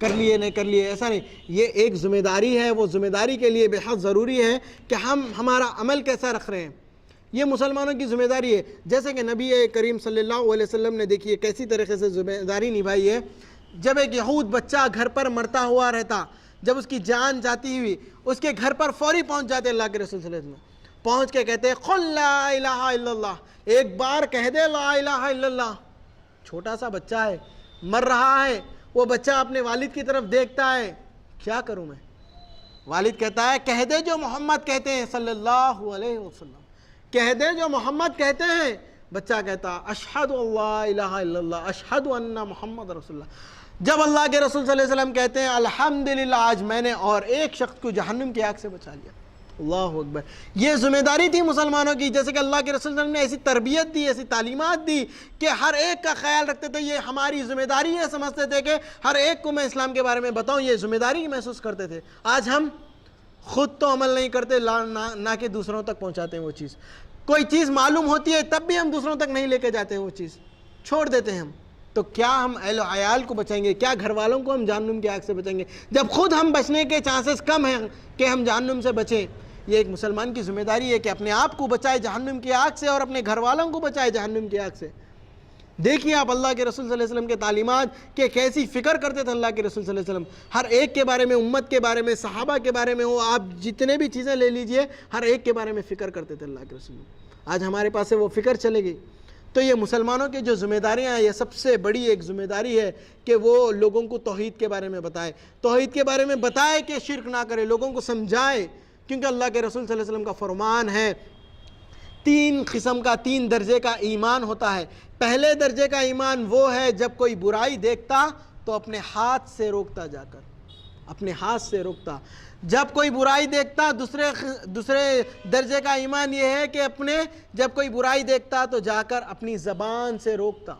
کر لیے نہیں کر لیے، ایسا نہیں. یہ ایک ذمہ داری ہے، وہ ذمہ داری کے لیے بے حد ضروری ہے کہ ہم ہمارا عمل کیسا رکھ رہے ہیں. یہ مسلمانوں کی ذمہ داری ہے. جیسے کہ نبی کریم صلی اللہ علیہ وسلم نے دیکھیے کیسی طریقے سے ذمہ داری نبھائی ہے. جب ایک یہود بچہ گھر پر مرتا ہوا رہتا، جب اس کی جان جاتی ہوئی، اس کے گھر پر فوری پہنچ جاتے اللہ کے رسول صلی اللہ علیہ وسلم، پہنچ کے کہتے قل لا الہ الا اللہ، ایک بار کہہ دے لا الہ الا اللہ. چھوٹا سا بچہ ہے، مر رہا ہے، وہ بچہ اپنے والد کی طرف دیکھتا ہے، کیا کروں میں؟ والد کہتا ہے کہہ دے جو محمد کہتے ہیں صلی اللہ علیہ وسلم، کہہ دے جو محمد کہتے ہیں. بچہ کہتا اشہد اللہ الہ الا اللہ اشہد ان محمد رسول اللہ. جب اللہ کے رسول صلی اللہ علیہ وسلم کہتے ہیں الحمدللہ آج میں نے اور ایک شخص کو جہنم کی آگ سے بچا لیا. اللہ اکبر. یہ ذمہ داری تھی مسلمانوں کی، جیسے کہ اللہ کے رسول صلی اللہ علیہ وسلم نے ایسی تربیت دی، ایسی تعلیمات دی کہ ہر ایک کا خیال رکھتے تھے. یہ ہماری ذمہ داری ہے، سمجھتے تھے کہ ہر ایک کو میں اسلام کے بارے میں بتاؤں، یہ ذمہ داری محسوس کرتے تھے. آج ہم خود تو عمل نہیں کرتے، نہ کہ دوسروں تک پہنچاتے ہیں وہ چیز. کوئی چیز معلوم ہوتی ہے تب بھی ہم دوسروں تک نہیں لے کے جاتے ہیں، وہ چیز چھوڑ دیتے ہیں ہم. تو کیا ہم اہل و عیال کو بچائیں گے؟ کیا گھر والوں کو ہم جہنم کی آگ سے بچائیں گے جب خود ہم بچنے کے چانسز کم ہیں کہ ہم جہنم سے بچیں؟ یہ ایک مسلمان کی ذمہ داری ہے کہ اپنے آپ کو بچائے جہنم کی آگ سے اور اپنے گھر والوں کو بچائے جہنم کی آگ سے. دیکھیے آپ اللہ کے رسول صلی اللہ علیہ وسلم کے تعلیمات کہ کیسی فکر کرتے تھے اللہ کے رسول صلی اللہ علیہ وسلم. ہر ایک کے بارے میں، امت کے بارے میں، صحابہ کے بارے میں، وہ آپ جتنے بھی چیزیں لے لیجئے، ہر ایک کے بارے میں فکر کرتے تھے اللہ کے رسول. آج ہمارے پاس سے وہ فکر چلے گئی. تو یہ مسلمانوں کی جو ذمہ داریاں ہیں، یہ سب سے بڑی ایک ذمہ داری ہے کہ وہ لوگوں کو توحید کے بارے میں بتائے، توحید کے بارے میں بتائے کہ شرک نہ کرے، لوگوں کو سمجھائے. کیونکہ اللہ کے رسول صلی اللہ علیہ وسلم کا فرمان ہے 3 قسم کا 3 درجے کا ایمان ہوتا ہے. پہلے درجے کا ایمان وہ ہے جب کوئی برائی دیکھتا تو اپنے ہاتھ سے روکتا، جا کر اپنے ہاتھ سے روکتا. جب کوئی برائی دیکھتا، دوسرے درجے کا ایمان یہ ہے کہ جب کوئی برائی دیکھتا تو جا کر اپنی زبان سے روکتا.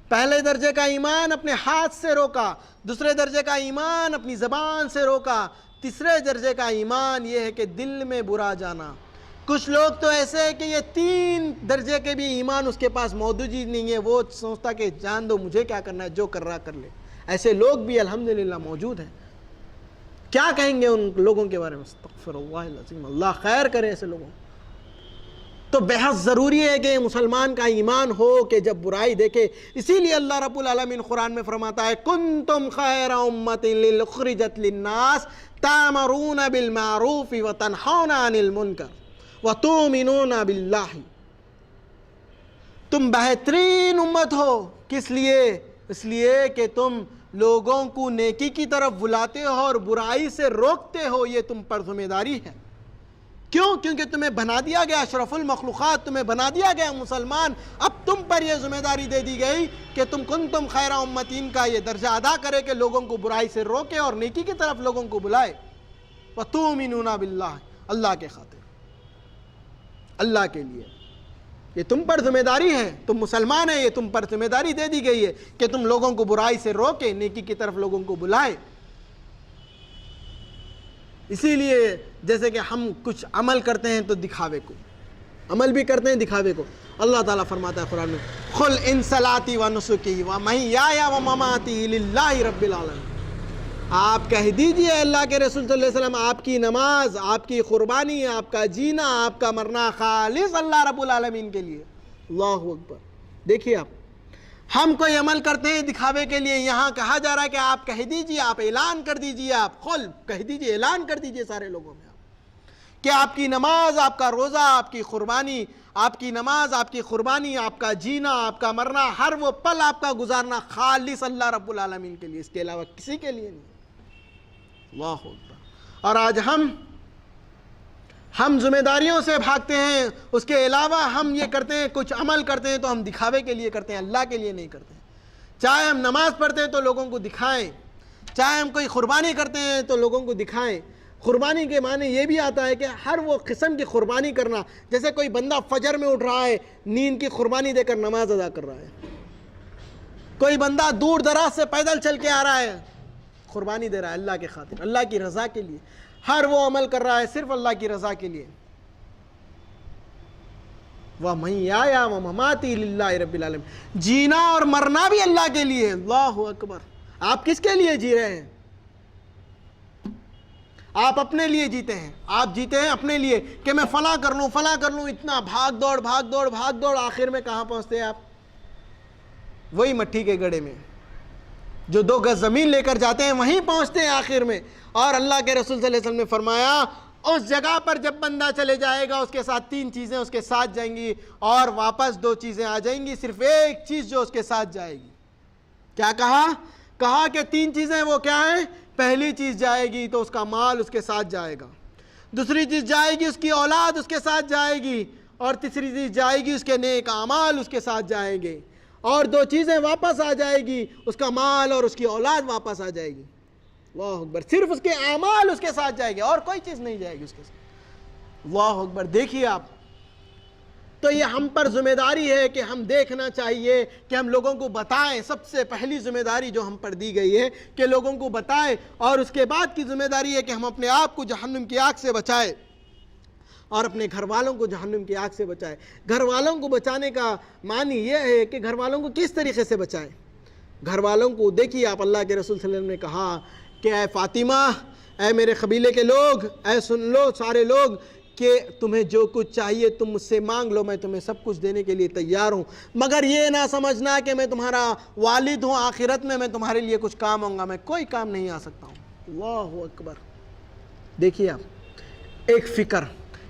پہلے درجے کا ایمان اپنے ہاتھ سے روکا، دوسرے درجے کا ایمان اپنی زبان سے روکا، تیسرے درجے کا ایمان یہ ہے کہ دل میں برا جانا. کچھ لوگ تو ایسے ہیں کہ یہ 3 درجے کے بھی ایمان اس کے پاس موجود ہی نہیں ہے، وہ سوچتا کہ جان دو مجھے کیا کرنا ہے، جو کر رہا کر لے. ایسے لوگ بھی الحمدللہ موجود ہیں. کیا کہیں گے ان لوگوں کے بارے میں؟ استغفر اللہ العظیم، اللہ خیر کرے ایسے لوگوں. تو بہت ضروری ہے کہ مسلمان کا ایمان ہو کہ جب برائی دیکھے. اسی لیے اللہ رب العالمین قرآن میں فرماتا ہے کنتم خیر امت اخرجت للناس تأمرون بالمعروف وتنہون عن المنکر وتؤمنون باللہ. تم بہترین امت ہو. کس لیے؟ اس لیے کہ تم لوگوں کو نیکی کی طرف بلاتے ہو اور برائی سے روکتے ہو. یہ تم پر ذمہ داری ہے. کیوں؟ کیونکہ تمہیں بنا دیا گیا اشرف المخلوقات، تمہیں بنا دیا گیا مسلمان. اب تم پر یہ ذمہ داری دے دی گئی کہ تم کنتم خیر امتین کا یہ درجہ ادا کرے کہ لوگوں کو برائی سے روکے اور نیکی کی طرف لوگوں کو بلائے. وَتُؤْمِنُونَ بِاللَّهِ، اللہ کے خاطر، اللہ کے لیے. یہ تم پر ذمہ داری ہے، تم مسلمان ہیں، یہ تم پر ذمہ داری دے دی گئی ہے کہ تم لوگوں کو برائی سے روکے، نیکی کی طرف لوگوں کو بلائے. اسی لیے جیسے کہ ہم کچھ عمل کرتے ہیں تو دکھاوے کو، عمل بھی کرتے ہیں دکھاوے کو. اللہ تعالیٰ فرماتا ہے قرآن میں قُلْ إِنْ صَلَاتِي وَنُسُكِي وَمَحْيَايَ وَمَمَاتِي لِلَّهِ رَبِّ الْعَالَمِينَ. آپ کہہ دیجئے اللہ کے رسول صلی اللہ علیہ وسلم، آپ کی نماز، آپ کی قربانی، آپ کا جینا، آپ کا مرنا خالص اللہ رب العالمین کے لیے. اللہ اکبر. دیکھیے آپ، ہم کوئی عمل کرتے ہیں دکھاوے کے لیے. یہاں کہا جا رہا ہے کہ آپ کہہ دیجئے، آپ اعلان کر دیجئے، آپ قل کہہ دیجئے، اعلان کر دیجئے سارے لوگوں میں کہ آپ کی نماز، آپ کا روزہ، آپ کی قربانی، آپ کی نماز، آپ کی قربانی، آپ کا جینا، آپ کا مرنا، ہر وہ پل آپ کا گزارنا خالص اللہ رب العالمین کے لیے، اس کے علاوہ کسی کے لیے نہیں. اللہ اکبر. اور آج ہم ذمہ داریوں سے بھاگتے ہیں، اس کے علاوہ ہم یہ کرتے ہیں، کچھ عمل کرتے ہیں تو ہم دکھاوے کے لیے کرتے ہیں، اللہ کے لیے نہیں کرتے ہیں. چاہے ہم نماز پڑھتے ہیں تو لوگوں کو دکھائیں، چاہے ہم کوئی قربانی کرتے ہیں تو لوگوں کو دکھائیں. قربانی کے معنی یہ بھی آتا ہے کہ ہر وہ قسم کی قربانی کرنا. جیسے کوئی بندہ فجر میں اٹھ رہا ہے، نیند کی قربانی دے کر نماز ادا کر رہا ہے. کوئی بندہ دور دراز سے پیدل چل کے آ رہا ہے، قربانی دے رہا ہے اللہ کے خاطر، اللہ کی رضا کے لیے. ہر وہ عمل کر رہا ہے صرف اللہ کی رضا کے لیے. وَمَحْيَايَ وَمَمَاتِي لِلَّهِ رَبِّ الْعَالَمِينَ. جینا اور مرنا بھی اللہ کے لیے. اللہ اکبر. آپ کس کے لیے جی رہے ہیں؟ آپ اپنے لیے جیتے ہیں. آپ جیتے ہیں اپنے لیے کہ میں فلاں کر لوں فلاں کر لوں, اتنا بھاگ دوڑ, آخر میں کہاں پہنچتے ہیں آپ؟ وہی مٹھی کے گڑھے میں. جو 2 گز زمین لے کر جاتے ہیں وہیں پہنچتے ہیں آخر میں. اور اللہ کے رسول صلی اللہ علیہ وسلم نے فرمایا اس جگہ پر جب بندہ چلے جائے گا اس کے ساتھ 3 چیزیں اس کے ساتھ جائیں گی اور واپس 2 چیزیں آ جائیں گی, صرف ایک چیز جو اس کے ساتھ جائے گی. کیا کہا کہ 3 چیزیں وہ کیا ہیں؟ پہلی چیز جائے گی تو اس کا مال اس کے ساتھ جائے گا, دوسری چیز جائے گی اس کی اولاد اس کے ساتھ جائے گی, اور تیسری چیز جائے گی اس کے نیک اعمال اس کے ساتھ جائیں گے, اور 2 چیزیں واپس آ جائے گی, اس کا مال اور اس کی اولاد واپس آ جائے گی. اللہ اکبر. صرف اس کے اعمال اس کے ساتھ جائے گی اور کوئی چیز نہیں جائے گی اس کے ساتھ. اللہ اکبر. دیکھیے آپ, تو یہ ہم پر ذمہ داری ہے کہ ہم دیکھنا چاہیے کہ ہم لوگوں کو بتائیں. سب سے پہلی ذمہ داری جو ہم پر دی گئی ہے کہ لوگوں کو بتائیں, اور اس کے بعد کی ذمہ داری ہے کہ ہم اپنے آپ کو جہنم کی آگ سے بچائیں اور اپنے گھر والوں کو جہنم کی آگ سے بچائیں. گھر والوں کو بچانے کا معنی یہ ہے کہ گھر والوں کو کس طریقے سے بچائیں. گھر والوں کو دیکھیے آپ, اللہ کے رسول صلی اللہ علیہ وسلم نے کہا کہ اے فاطمہ, اے میرے قبیلے کے لوگ, اے سن لو سارے لوگ کہ تمہیں جو کچھ چاہیے تم مجھ سے مانگ لو, میں تمہیں سب کچھ دینے کے لیے تیار ہوں, مگر یہ نہ سمجھنا کہ میں تمہارا والد ہوں, آخرت میں تمہارے لیے کچھ کام آؤں گا, میں کوئی کام نہیں آ سکتا ہوں. اللہ اکبر. دیکھیے آپ, ایک فکر,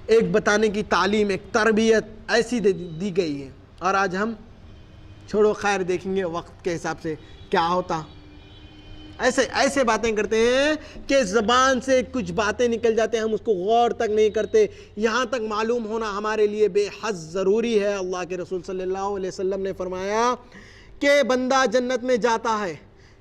ایک بتانے کی تعلیم, ایک تربیت ایسی دی گئی ہے. اور آج ہم چھوڑو خیر دیکھیں گے وقت کے حساب سے کیا ہوتا. ایسے باتیں کرتے ہیں کہ زبان سے کچھ باتیں نکل جاتے ہیں, ہم اس کو غور تک نہیں کرتے. یہاں تک معلوم ہونا ہمارے لیے بے حد ضروری ہے. اللہ کے رسول صلی اللہ علیہ وسلم نے فرمایا کہ بندہ جنت میں جاتا ہے,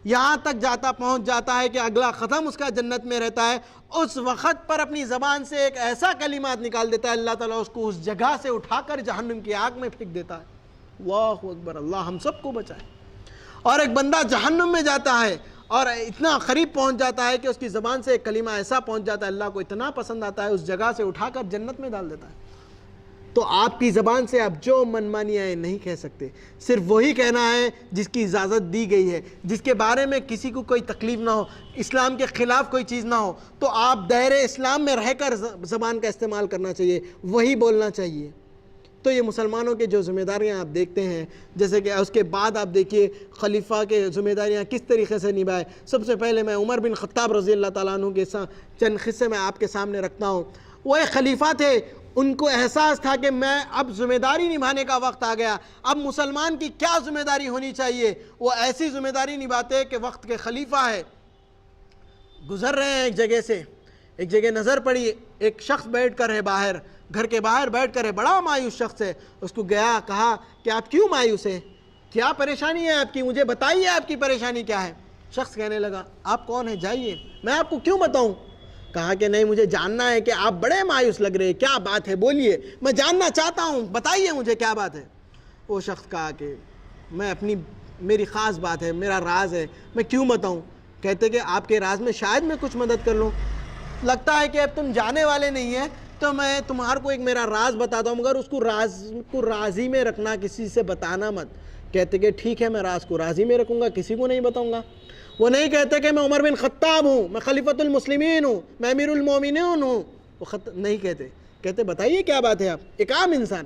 یہاں تک پہنچ جاتا ہے کہ اگلا قدم اس کا جنت میں رہتا ہے, اس وقت پر اپنی زبان سے ایک ایسا کلمات نکال دیتا ہے, اللہ تعالیٰ اس کو اس جگہ سے اٹھا کر جہنم کی آگ میں پھینک دیتا ہے. اللہ اکبر. اللہ ہم سب کو بچائے. اور ایک بندہ جہنم میں جاتا ہے اور اتنا قریب پہنچ جاتا ہے کہ اس کی زبان سے ایک کلمہ ایسا پہنچ جاتا ہے, اللہ کو اتنا پسند آتا ہے, اس جگہ سے اٹھا کر جنت میں ڈال دیتا ہے. تو آپ کی زبان سے آپ جو منمانی آئے نہیں کہہ سکتے, صرف وہی کہنا ہے جس کی اجازت دی گئی ہے, جس کے بارے میں کسی کو کوئی تکلیف نہ ہو, اسلام کے خلاف کوئی چیز نہ ہو. تو آپ دائرے اسلام میں رہ کر زبان کا استعمال کرنا چاہیے, وہی بولنا چاہیے. تو یہ مسلمانوں کے جو ذمہ داریاں آپ دیکھتے ہیں, جیسے کہ اس کے بعد آپ دیکھیے خلیفہ کے ذمہ داریاں کس طریقے سے نبھائے. سب سے پہلے میں عمر بن خطاب رضی اللہ تعالیٰ عنہ کے چند قصے میں آپ کے سامنے رکھتا ہوں. وہ ایک خلیفہ تھے, ان کو احساس تھا کہ میں اب ذمہ داری نبھانے کا وقت آ گیا, اب مسلمان کی کیا ذمہ داری ہونی چاہیے. وہ ایسی ذمہ داری نبھاتے کہ وقت کے خلیفہ ہے, گزر رہے ہیں ایک جگہ سے, ایک جگہ نظر پڑی, ایک شخص بیٹھ کر ہے باہر, گھر کے باہر بیٹھ کر ہے, بڑا مایوس شخص ہے. اس کو گیا, کہا کہ آپ کیوں مایوس ہیں, کیا پریشانی ہے آپ کی, مجھے بتائیے آپ کی پریشانی کیا ہے. شخص کہنے لگا آپ کون ہیں, جائیے, میں آپ کو کیوں بتاؤں. کہا کہ نہیں, مجھے جاننا ہے کہ آپ بڑے مایوس لگ رہے ہیں, کیا بات ہے بولیے, میں جاننا چاہتا ہوں, بتائیے مجھے کیا بات ہے. وہ شخص کہا کہ میری خاص بات ہے, میرا راز ہے, میں کیوں بتاؤں. کہتے کہ آپ کے راز میں شاید میں کچھ مدد کر لوں. لگتا ہے کہ اب تم جانے والے نہیں ہیں تو میں تمہارے کو ایک میرا راز بتاتا ہوں, مگر اس کو راز کو رازی میں رکھنا, کسی سے بتانا مت. کہتے کہ ٹھیک ہے, میں راز کو رازی میں رکھوں گا, کسی کو نہیں بتاؤں گا. وہ نہیں کہتے کہ میں عمر بن خطاب ہوں, میں خلیفۃ المسلمین ہوں, میں امیر المومنین ہوں. وہ نہیں کہتے, کہتے بتائیے کیا بات ہے آپ, ایک عام انسان.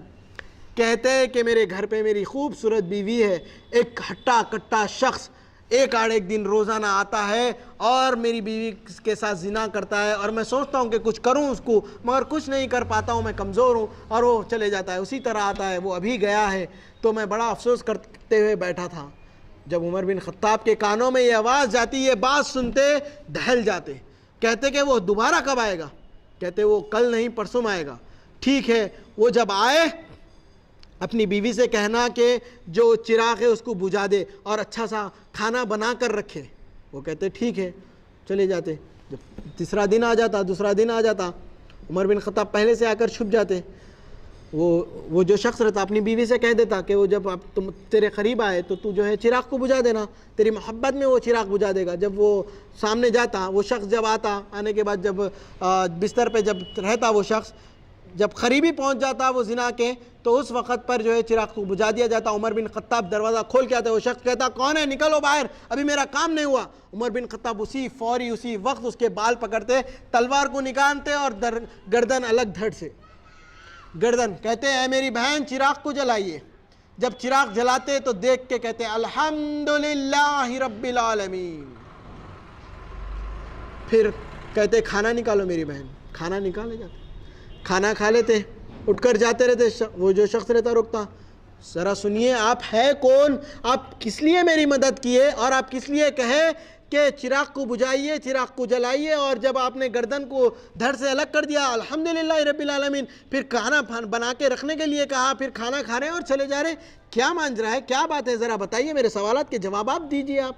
کہتے کہ میرے گھر پہ میری خوبصورت بیوی ہے, ایک ہٹا کٹا شخص ایک دن روزانہ آتا ہے اور میری بیوی کے ساتھ زنا کرتا ہے, اور میں سوچتا ہوں کہ کچھ کروں اس کو, مگر کچھ نہیں کر پاتا ہوں, میں کمزور ہوں, اور وہ چلے جاتا ہے, اسی طرح آتا ہے. وہ ابھی گیا ہے, تو میں بڑا افسوس کرتے ہوئے بیٹھا تھا. جب عمر بن خطاب کے کانوں میں یہ آواز جاتی, یہ بات سنتے دہل جاتے. کہتے کہ وہ دوبارہ کب آئے گا. کہتے وہ کل نہیں پرسوں آئے گا. ٹھیک ہے, وہ جب آئے اپنی بیوی سے کہنا کہ جو چراغ ہے اس کو بجھا دے اور اچھا سا کھانا بنا کر رکھے. وہ کہتے ٹھیک ہے, چلے جاتے. جب تیسرا دن آ جاتا, دوسرا دن آ جاتا, عمر بن خطاب پہلے سے آ کر چھپ جاتے. وہ جو شخص رہتا اپنی بیوی سے کہہ دیتا کہ وہ جب تم تیرے قریب آئے تو تو جو ہے چراغ کو بجھا دینا, تیری محبت میں وہ چراغ بجھا دے گا. جب وہ سامنے جاتا, وہ شخص جب آتا, آنے کے بعد جب بستر پہ جب رہتا وہ شخص, جب قریبی پہنچ جاتا وہ زنا کے تو اس وقت پر جو ہے چراغ کو بجھا دیا جاتا. عمر بن خطاب دروازہ کھول کے آتے, وہ شخص کہتا کون ہے, نکلو باہر, ابھی میرا کام نہیں ہوا. عمر بن خطاب اسی وقت اس کے بال پکڑتے, تلوار کو نکالتے اور گردن الگ دھڑ سے گردن, کہتے اے میری بہن چراغ کو جلائیے. جب چراغ جلاتے تو دیکھ کے کہتے الحمدللہ رب العالمین. پھر کہتے کھانا نکالو میری بہن, کھانا نکالے جاتے, کھانا کھا لیتے, اٹھ کر جاتے رہتے. وہ جو شخص رہتا رکتا, ذرا سنیے آپ ہے کون, آپ کس لیے میری مدد کیے, اور آپ کس لیے کہے کہ چراغ کو بجھائیے, چراغ کو جلائیے, اور جب آپ نے گردن کو دھڑ سے الگ کر دیا الحمدللہ رب العالمین, پھر کھانا بنا کے رکھنے کے لیے کہا, پھر کھانا کھا رہے ہیں اور چلے جا رہے ہیں, کیا مانج رہا ہے, کیا بات ہے, ذرا بتائیے, میرے سوالات کے جوابات دیجیے آپ.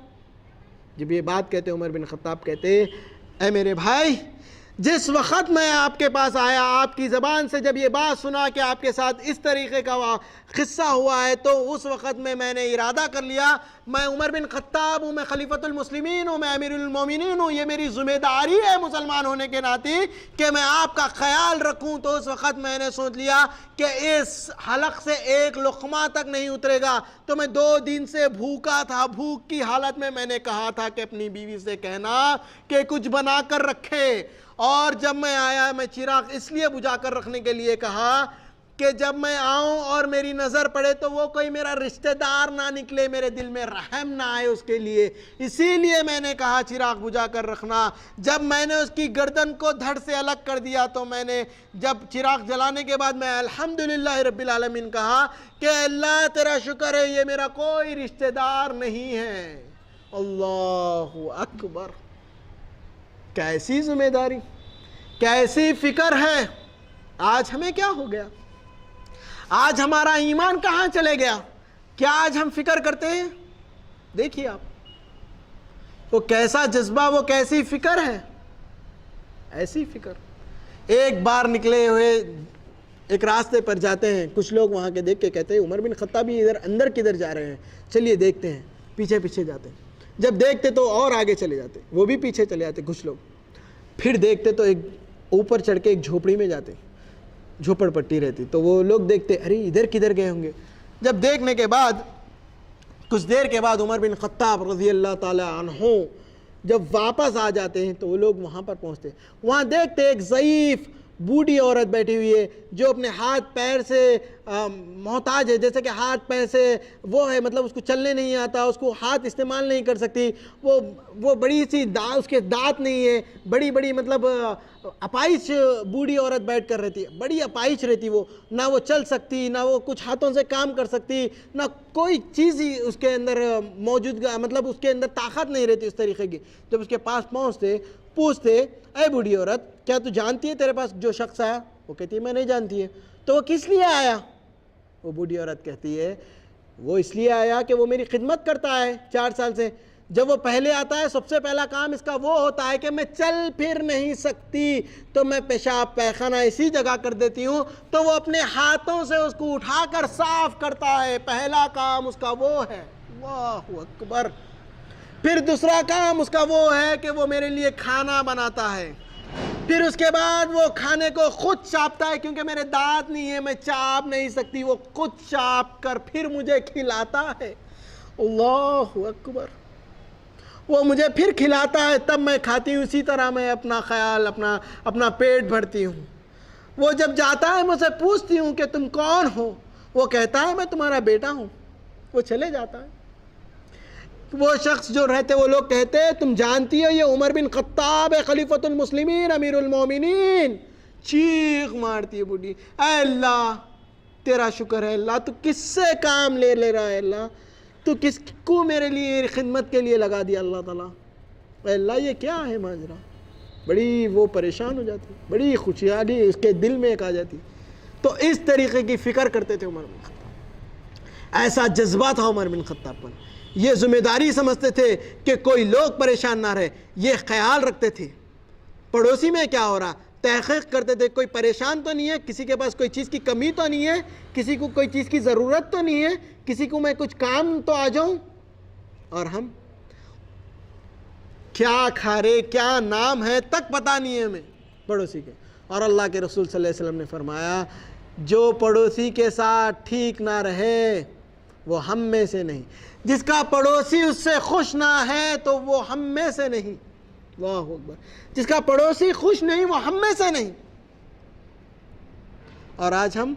جب یہ بات کہتے عمر بن خطاب کہتے اے میرے بھائی, جس وقت میں آپ کے پاس آیا, آپ کی زبان سے جب یہ بات سنا کہ آپ کے ساتھ اس طریقے کا قصہ ہوا ہے, تو اس وقت میں نے ارادہ کر لیا, میں عمر بن خطاب ہوں, میں خلیفۃ المسلمین ہوں, میں امیر المومنین ہوں, یہ میری ذمہ داری ہے مسلمان ہونے کے ناطے کہ میں آپ کا خیال رکھوں. تو اس وقت میں نے سوچ لیا کہ اس حلق سے ایک لقمہ تک نہیں اترے گا. تو میں 2 دن سے بھوکا تھا, بھوک کی حالت میں نے کہا تھا کہ اپنی بیوی سے کہنا کہ کچھ بنا کر رکھے, اور جب میں آیا میں چراغ اس لیے بجھا کر رکھنے کے لیے کہا کہ جب میں آؤں اور میری نظر پڑے تو وہ کوئی میرا رشتہ دار نہ نکلے, میرے دل میں رحم نہ آئے اس کے لیے, اسی لیے میں نے کہا چراغ بجھا کر رکھنا. جب میں نے اس کی گردن کو دھڑ سے الگ کر دیا تو میں نے جب چراغ جلانے کے بعد میں الحمدللہ رب العالمین کہا کہ اللہ تیرا شکر ہے, یہ میرا کوئی رشتہ دار نہیں ہے. اللہ اکبر, کیسی ذمہ داری, کیسی فکر ہے. آج ہمیں کیا ہو گیا, آج ہمارا ایمان کہاں چلے گیا, کیا آج ہم فکر کرتے ہیں؟ دیکھیے آپ وہ کیسا جذبہ, وہ کیسی فکر ہے, ایسی فکر. ایک بار نکلے ہوئے ایک راستے پر جاتے ہیں, کچھ لوگ وہاں کے دیکھ کے کہتے ہیں عمر بن خطاب ادھر اندر کدھر جا رہے ہیں, چلیے دیکھتے ہیں. پیچھے پیچھے جاتے ہیں, جب دیکھتے تو اور آگے چلے جاتے, وہ بھی پیچھے چلے جاتے کچھ لوگ. پھر دیکھتے تو ایک اوپر چڑھ کے ایک جھوپڑی میں جاتے, جھوپڑ پٹی رہتی, تو وہ لوگ دیکھتے ارے ادھر کدھر گئے ہوں گے. جب دیکھنے کے بعد کچھ دیر کے بعد عمر بن خطاب رضی اللہ تعالی عنہ جب واپس آ جاتے ہیں تو وہ لوگ وہاں پر پہنچتے, وہاں دیکھتے ایک ضعیف بوڑھی عورت بیٹھی ہوئی ہے جو اپنے ہاتھ پیر سے محتاج ہے, جیسے کہ ہاتھ پیر سے وہ ہے, مطلب اس کو چلنے نہیں آتا, اس کو ہاتھ استعمال نہیں کر سکتی, وہ بڑی سی اس کے دانت نہیں ہے, بڑی بڑی مطلب اپائش بوڑھی عورت بیٹھ کر رہتی ہے, بڑی اپائش رہتی, وہ نہ وہ چل سکتی, نہ وہ کچھ ہاتھوں سے کام کر سکتی, نہ کوئی چیز ہی اس کے اندر موجود, مطلب اس کے اندر طاقت نہیں رہتی اس طریقے کی. جب اس کے پاس پہنچتے پوچھتے اے بوڑھی عورت کیا تو جانتی ہے تیرے پاس جو شخص آیا؟ وہ کہتی ہے میں نہیں جانتی ہے. تو وہ کس لیے آیا؟ وہ بوڑھی عورت کہتی ہے وہ اس لیے آیا کہ وہ میری خدمت کرتا ہے 4 سال سے. جب وہ پہلے آتا ہے سب سے پہلا کام اس کا وہ ہوتا ہے کہ میں چل پھر نہیں سکتی تو میں پیشاب پیخانہ اسی جگہ کر دیتی ہوں, تو وہ اپنے ہاتھوں سے اس کو اٹھا کر صاف کرتا ہے, پہلا کام اس کا وہ ہے. اللہ اکبر. پھر دوسرا کام اس کا وہ ہے کہ وہ میرے لیے کھانا بناتا ہے, پھر اس کے بعد وہ کھانے کو خود چاپتا ہے, کیونکہ میرے دانت نہیں ہے میں چاپ نہیں سکتی, وہ خود چاپ کر پھر مجھے کھلاتا ہے. اللہ اکبر. وہ مجھے پھر کھلاتا ہے تب میں کھاتی ہوں, اسی طرح میں اپنا خیال اپنا پیٹ بھرتی ہوں. وہ جب جاتا ہے مجھ سے پوچھتی ہوں کہ تم کون ہو, وہ کہتا ہے میں تمہارا بیٹا ہوں, وہ چلے جاتا ہے. وہ شخص جو رہتے وہ لوگ کہتے تم جانتی ہو یہ عمر بن خطاب ہے, خلیفۃ المسلمین, امیر المومنین. چیخ مارتی ہے بوڑھی, اے اللہ تیرا شکر ہے اللہ, تو کس سے کام لے رہا ہے اللہ, تو کس کو میرے لیے خدمت کے لیے لگا دیا اللہ تعالیٰ, اے اللہ یہ کیا ہے ماجرا. بڑی وہ پریشان ہو جاتی, بڑی خوشحالی اس کے دل میں ایک آ جاتی. تو اس طریقے کی فکر کرتے تھے عمر بن خطاب, ایسا جذبہ تھا عمر بن خطاب پر. یہ ذمہ داری سمجھتے تھے کہ کوئی لوگ پریشان نہ رہے, یہ خیال رکھتے تھے پڑوسی میں کیا ہو رہا, تحقیق کرتے تھے کوئی پریشان تو نہیں ہے, کسی کے پاس کوئی چیز کی کمی تو نہیں ہے, کسی کو کوئی چیز کی ضرورت تو نہیں ہے, کسی کو میں کچھ کام تو آ جاؤں. اور ہم کیا کھا رہے, کیا نام ہے تک پتہ نہیں ہے ہمیں پڑوسی کے, اور اللہ کے رسول صلی اللہ علیہ وسلم نے فرمایا جو پڑوسی کے ساتھ ٹھیک نہ رہے وہ ہم میں سے نہیں، جس کا پڑوسی اس سے خوش نہ ہے تو وہ ہم میں سے نہیں۔ اللہ اکبر، جس کا پڑوسی خوش نہیں وہ ہم میں سے نہیں۔ اور آج ہم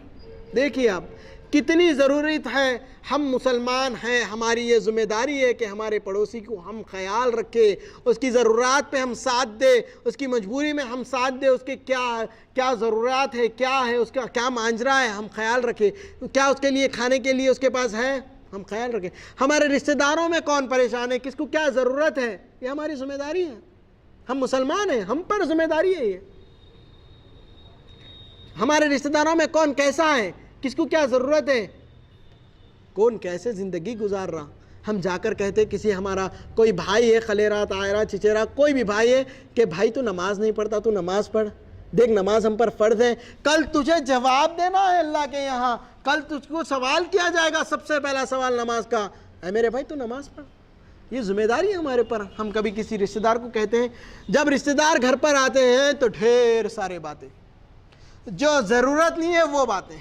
دیکھیے آپ کتنی ضرورت ہے، ہم مسلمان ہیں، ہماری یہ ذمہ داری ہے کہ ہمارے پڑوسی کو ہم خیال رکھیں، اس کی ضرورات پہ ہم ساتھ دیں، اس کی مجبوری میں ہم ساتھ دیں، اس کے کیا ضرورات ہے، کیا ہے اس کا کیا مانجرا ہے، ہم خیال رکھیں، کیا اس کے لیے کھانے کے لیے اس کے پاس ہے، ہم خیال رکھیں۔ ہمارے رشتہ داروں میں کون پریشان ہے، کس کو کیا ضرورت ہے، یہ ہماری ذمہ داری ہے۔ ہم مسلمان ہیں، ہم پر ذمہ داری ہے یہ۔ ہمارے رشتہ داروں میں کون کیسا ہے، کس کو کیا ضرورت ہے، کون کیسے زندگی گزار رہا۔ ہم جا کر کہتے کسی ہمارا کوئی بھائی ہے، خلیرا تائرا چچیرا کوئی بھی بھائی ہے کہ بھائی تو نماز نہیں پڑھتا، تو نماز پڑھ، دیکھ نماز ہم پر فرض ہے، کل تجھے جواب دینا ہے اللہ کے یہاں، کل تجھ کو سوال کیا جائے گا، سب سے پہلا سوال نماز کا، اے میرے بھائی تو نماز پڑھ۔ یہ ذمہ داری ہے ہمارے پر۔ ہم کبھی کسی رشتہ دار کو کہتے ہیں، جب رشتہ دار گھر پر آتے ہیں تو ڈھیر سارے باتیں، جو ضرورت نہیں ہے وہ باتیں،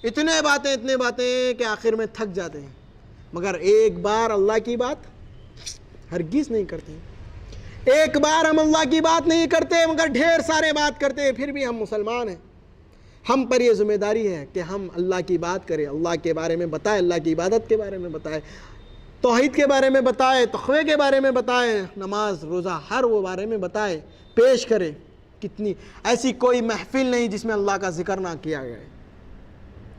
اتنے باتیں کہ آخر میں تھک جاتے ہیں، مگر ایک بار اللہ کی بات ہرگز نہیں کرتے۔ ایک بار ہم اللہ کی بات نہیں کرتے مگر ڈھیر سارے بات کرتے ہیں، پھر بھی ہم مسلمان ہیں۔ ہم پر یہ ذمہ داری ہے کہ ہم اللہ کی بات کریں، اللہ کے بارے میں بتائیں، اللہ کی عبادت کے بارے میں بتائیں، توحید کے بارے میں بتائیں، تقوی کے بارے میں بتائیں، نماز روزہ ہر وہ بارے میں بتائیں، پیش کریں۔ کتنی ایسی کوئی محفل نہیں جس میں اللہ کا ذکر نہ کیا گیا ہے۔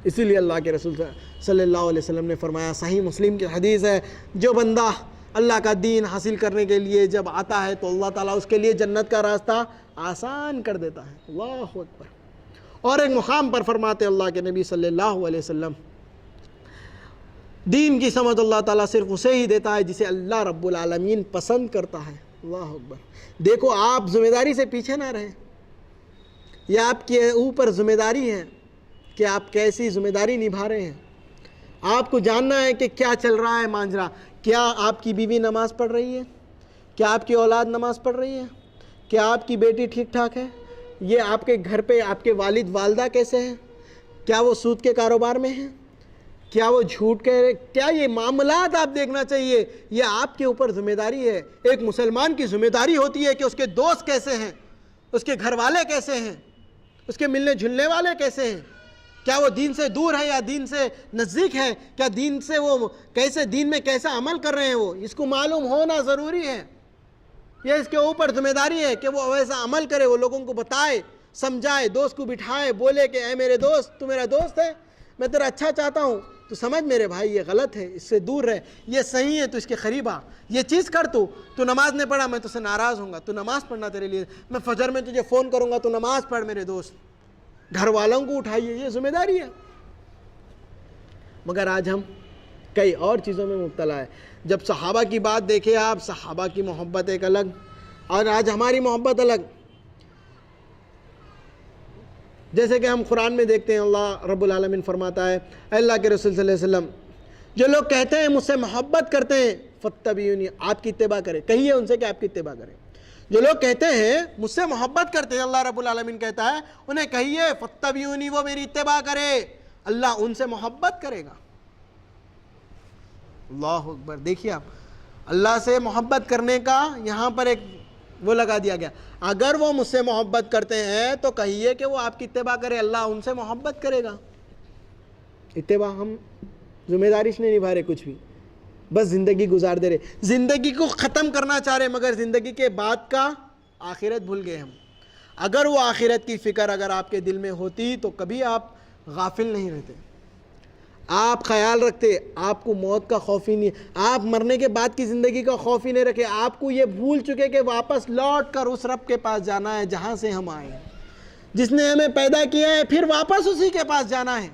اسی لیے اللہ کے رسول صلی اللہ علیہ وسلم نے فرمایا، صحیح مسلم کی حدیث ہے، جو بندہ اللہ کا دین حاصل کرنے کے لیے جب آتا ہے تو اللہ تعالیٰ اس کے لیے جنت کا راستہ آسان کر دیتا ہے۔ اللہ اکبر۔ اور ایک مقام پر فرماتے اللہ کے نبی صلی اللہ علیہ وسلم، دین کی سمجھ اللہ تعالیٰ صرف اسے ہی دیتا ہے جسے اللہ رب العالمین پسند کرتا ہے۔ اللہ اکبر۔ دیکھو آپ ذمہ داری سے پیچھے نہ رہیں، یہ آپ کے اوپر ذمہ داری ہے کہ آپ کیسی ذمہ داری نبھا رہے ہیں۔ آپ کو جاننا ہے کہ کیا چل رہا ہے ماجرا، کیا آپ کی بیوی نماز پڑھ رہی ہے، کیا آپ کی اولاد نماز پڑھ رہی ہے، کیا آپ کی بیٹی ٹھیک ٹھاک ہے، یہ آپ کے گھر پہ آپ کے والد والدہ کیسے ہیں، کیا وہ سود کے کاروبار میں ہیں، کیا وہ جھوٹ کہہ رہے، کیا یہ معاملات آپ دیکھنا چاہیے۔ یہ آپ کے اوپر ذمہ داری ہے۔ ایک مسلمان کی ذمہ داری ہوتی ہے کہ اس کے دوست کیسے ہیں، اس کے گھر والے کیسے ہیں، اس کے ملنے جلنے والے کیسے ہیں، کیا وہ دین سے دور ہے یا دین سے نزدیک ہے، کیا دین سے وہ کیسے دین میں کیسا عمل کر رہے ہیں، وہ اس کو معلوم ہونا ضروری ہے۔ یہ اس کے اوپر ذمہ داری ہے کہ وہ ویسا عمل کرے، وہ لوگوں کو بتائے، سمجھائے، دوست کو بٹھائے، بولے کہ اے میرے دوست، تو میرا دوست ہے، میں تیرا اچھا چاہتا ہوں، تو سمجھ میرے بھائی یہ غلط ہے، اس سے دور رہ، یہ صحیح ہے تو اس کے قریب آ، یہ چیز کر، تو نماز نہیں پڑھا میں تجھ سے ناراض ہوں گا، تو نماز پڑھنا تیرے لیے، میں فجر میں تجھے فون کروں گا تو نماز پڑھ میرے دوست۔ گھر والوں کو اٹھائیے، یہ ذمہ داری ہے۔ مگر آج ہم کئی اور چیزوں میں مبتلا ہے۔ جب صحابہ کی بات دیکھیں آپ، صحابہ کی محبت ایک الگ، اور آج ہماری محبت الگ۔ جیسے کہ ہم قرآن میں دیکھتے ہیں، اللہ رب العالمین فرماتا ہے، اے اللہ کے رسول صلی اللہ علیہ وسلم، جو لوگ کہتے ہیں مجھ سے محبت کرتے ہیں فاتبعونی، آپ کی اتباع کریں، کہیے ان سے کہ آپ کی اتباع کریں۔ جو لوگ کہتے ہیں مجھ سے محبت کرتے ہیں، اللہ رب العالمین کہتا ہے انہیں کہیے فاتبعونی، وہ میری اتباع کرے، اللہ ان سے محبت کرے گا۔ اللہ اکبر۔ دیکھیے آپ، اللہ سے محبت کرنے کا یہاں پر ایک وہ لگا دیا گیا، اگر وہ مجھ سے محبت کرتے ہیں تو کہیے کہ وہ آپ کی اتباع کرے، اللہ ان سے محبت کرے گا۔ اتباع ہم ذمہ داری سے نہیں نبھا رہے کچھ بھی، بس زندگی گزار دے رہے، زندگی کو ختم کرنا چاہ رہے، مگر زندگی کے بعد کا آخرت بھول گئے ہم۔ اگر وہ آخرت کی فکر اگر آپ کے دل میں ہوتی تو کبھی آپ غافل نہیں رہتے، آپ خیال رکھتے، آپ کو موت کا خوف ہی نہیں، آپ مرنے کے بعد کی زندگی کا خوف ہی نہیں رکھے، آپ کو یہ بھول چکے کہ واپس لوٹ کر اس رب کے پاس جانا ہے جہاں سے ہم آئے ہیں، جس نے ہمیں پیدا کیا ہے، پھر واپس اسی کے پاس جانا ہے۔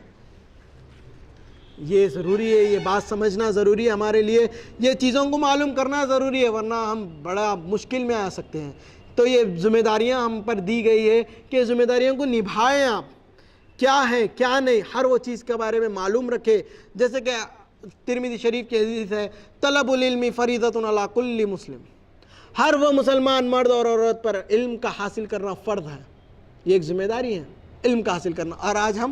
یہ ضروری ہے، یہ بات سمجھنا ضروری ہے ہمارے لیے، یہ چیزوں کو معلوم کرنا ضروری ہے، ورنہ ہم بڑا مشکل میں آ سکتے ہیں۔ تو یہ ذمہ داریاں ہم پر دی گئی ہے کہ ذمہ داریوں کو نبھائیں، آپ کیا ہے کیا نہیں، ہر وہ چیز کے بارے میں معلوم رکھے۔ جیسے کہ ترمذی شریف کی حدیث ہے، طلب العلم فریضۃ علی کل مسلم، ہر وہ مسلمان مرد اور عورت پر علم کا حاصل کرنا فرض ہے۔ یہ ایک ذمہ داری ہے علم کا حاصل کرنا. اور آج ہم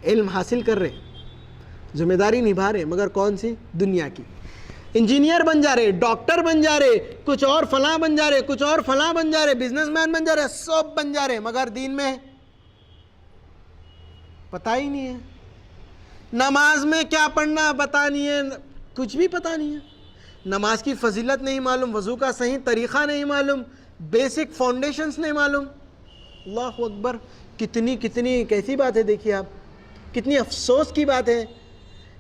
علم حاصل کر رہے, ذمہ داری نبھا رہے, مگر کون سی؟ دنیا کی. انجینئر بن جا رہے, ڈاکٹر بن جا رہے, کچھ اور فلاں بن جا رہے, کچھ اور فلاں بن جا رہے, بزنس مین بن جا رہے, سب بن جا رہے, مگر دین میں پتہ ہی نہیں ہے. نماز میں کیا پڑھنا پتہ نہیں ہے, کچھ بھی پتہ نہیں ہے. نماز کی فضیلت نہیں معلوم, وضو کا صحیح طریقہ نہیں معلوم, بیسک فاؤنڈیشنز نہیں معلوم. اللہ اکبر, کتنی کیسی بات ہے. دیکھیے آپ, کتنی افسوس کی بات ہے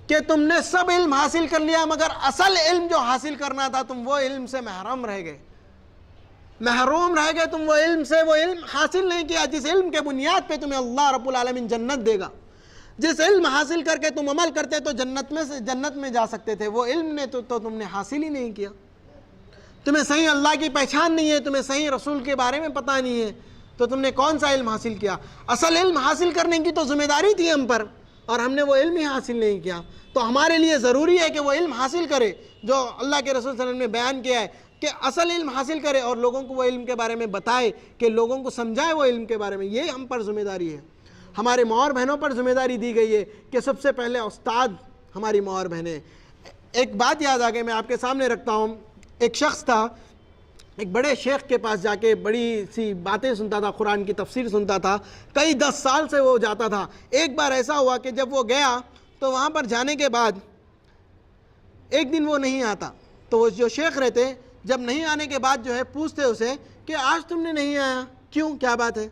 کہ تم نے سب علم حاصل کر لیا, مگر اصل علم جو حاصل کرنا تھا تم وہ علم سے محروم رہ گئے. تم وہ علم حاصل نہیں کیا جس علم کے بنیاد پہ تمہیں اللہ رب العالمین جنت دے گا. جس علم حاصل کر کے تم عمل کرتے تو جنت میں جا سکتے تھے, وہ علم نے تو تم نے حاصل ہی نہیں کیا. تمہیں صحیح اللہ کی پہچان نہیں ہے, تمہیں صحیح رسول کے بارے میں پتہ نہیں ہے, تو تم نے کون سا علم حاصل کیا؟ اصل علم حاصل کرنے کی تو ذمہ داری تھی ہم پر, اور ہم نے وہ علم ہی حاصل نہیں کیا. تو ہمارے لیے ضروری ہے کہ وہ علم حاصل کرے جو اللہ کے رسول صلی اللہ علیہ وسلم نے بیان کیا ہے, کہ اصل علم حاصل کرے اور لوگوں کو وہ علم کے بارے میں بتائے, کہ لوگوں کو سمجھائے وہ علم کے بارے میں. یہ ہم پر ذمہ داری ہے. ہمارے ماں اور بہنوں پر ذمہ داری دی گئی ہے کہ سب سے پہلے استاد ہماری ماں اور بہنیں. ایک بات یاد آ گئی, میں آپ کے سامنے رکھتا ہوں. ایک شخص تھا, ایک بڑے شیخ کے پاس جا کے بڑی سی باتیں سنتا تھا, قرآن کی تفسیر سنتا تھا, کئی 10 سال سے وہ جاتا تھا. ایک بار ایسا ہوا کہ جب وہ گیا تو وہاں پر جانے کے بعد ایک دن وہ نہیں آتا, تو وہ جو شیخ رہتے جب نہیں آنے کے بعد جو ہے پوچھتے اسے کہ آج تم نے نہیں آیا, کیوں, کیا بات ہے؟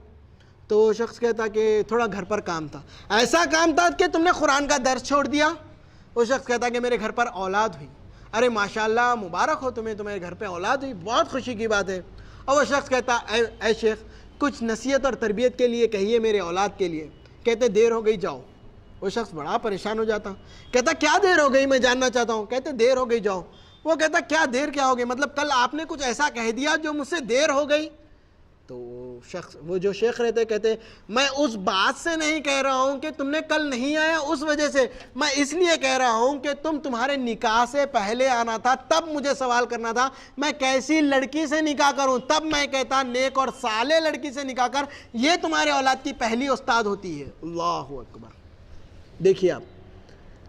تو وہ شخص کہتا کہ تھوڑا گھر پر کام تھا. ایسا کام تھا کہ تم نے قرآن کا درس چھوڑ دیا؟ وہ شخص کہتا کہ میرے گھر پر اولاد ہوئی. ارے ماشاءاللہ, مبارک ہو تمہیں, تمہارے گھر پہ اولاد ہوئی, بہت خوشی کی بات ہے. اور وہ شخص کہتا اے شیخ, کچھ نصیحت اور تربیت کے لیے کہیے میرے اولاد کے لیے. کہتے دیر ہو گئی, جاؤ. وہ شخص بڑا پریشان ہو جاتا, کہتا کیا دیر ہو گئی, میں جاننا چاہتا ہوں. کہتے دیر ہو گئی, جاؤ. وہ کہتا کیا دیر کیا ہو گئی, مطلب کل آپ نے کچھ ایسا کہہ دیا جو مجھ سے دیر ہو گئی؟ تو وہ جو شیخ رہتے کہتے میں اس بات سے نہیں کہہ رہا ہوں کہ تم نے کل نہیں آیا اس وجہ سے, میں اس لیے کہہ رہا ہوں کہ تمہارے نکاح سے پہلے آنا تھا, تب مجھے سوال کرنا تھا میں کیسی لڑکی سے نکاح کروں, تب میں کہتا نیک اور صالح لڑکی سے نکاح کر, یہ تمہارے اولاد کی پہلی استاد ہوتی ہے. اللہ اکبر. دیکھیے آپ,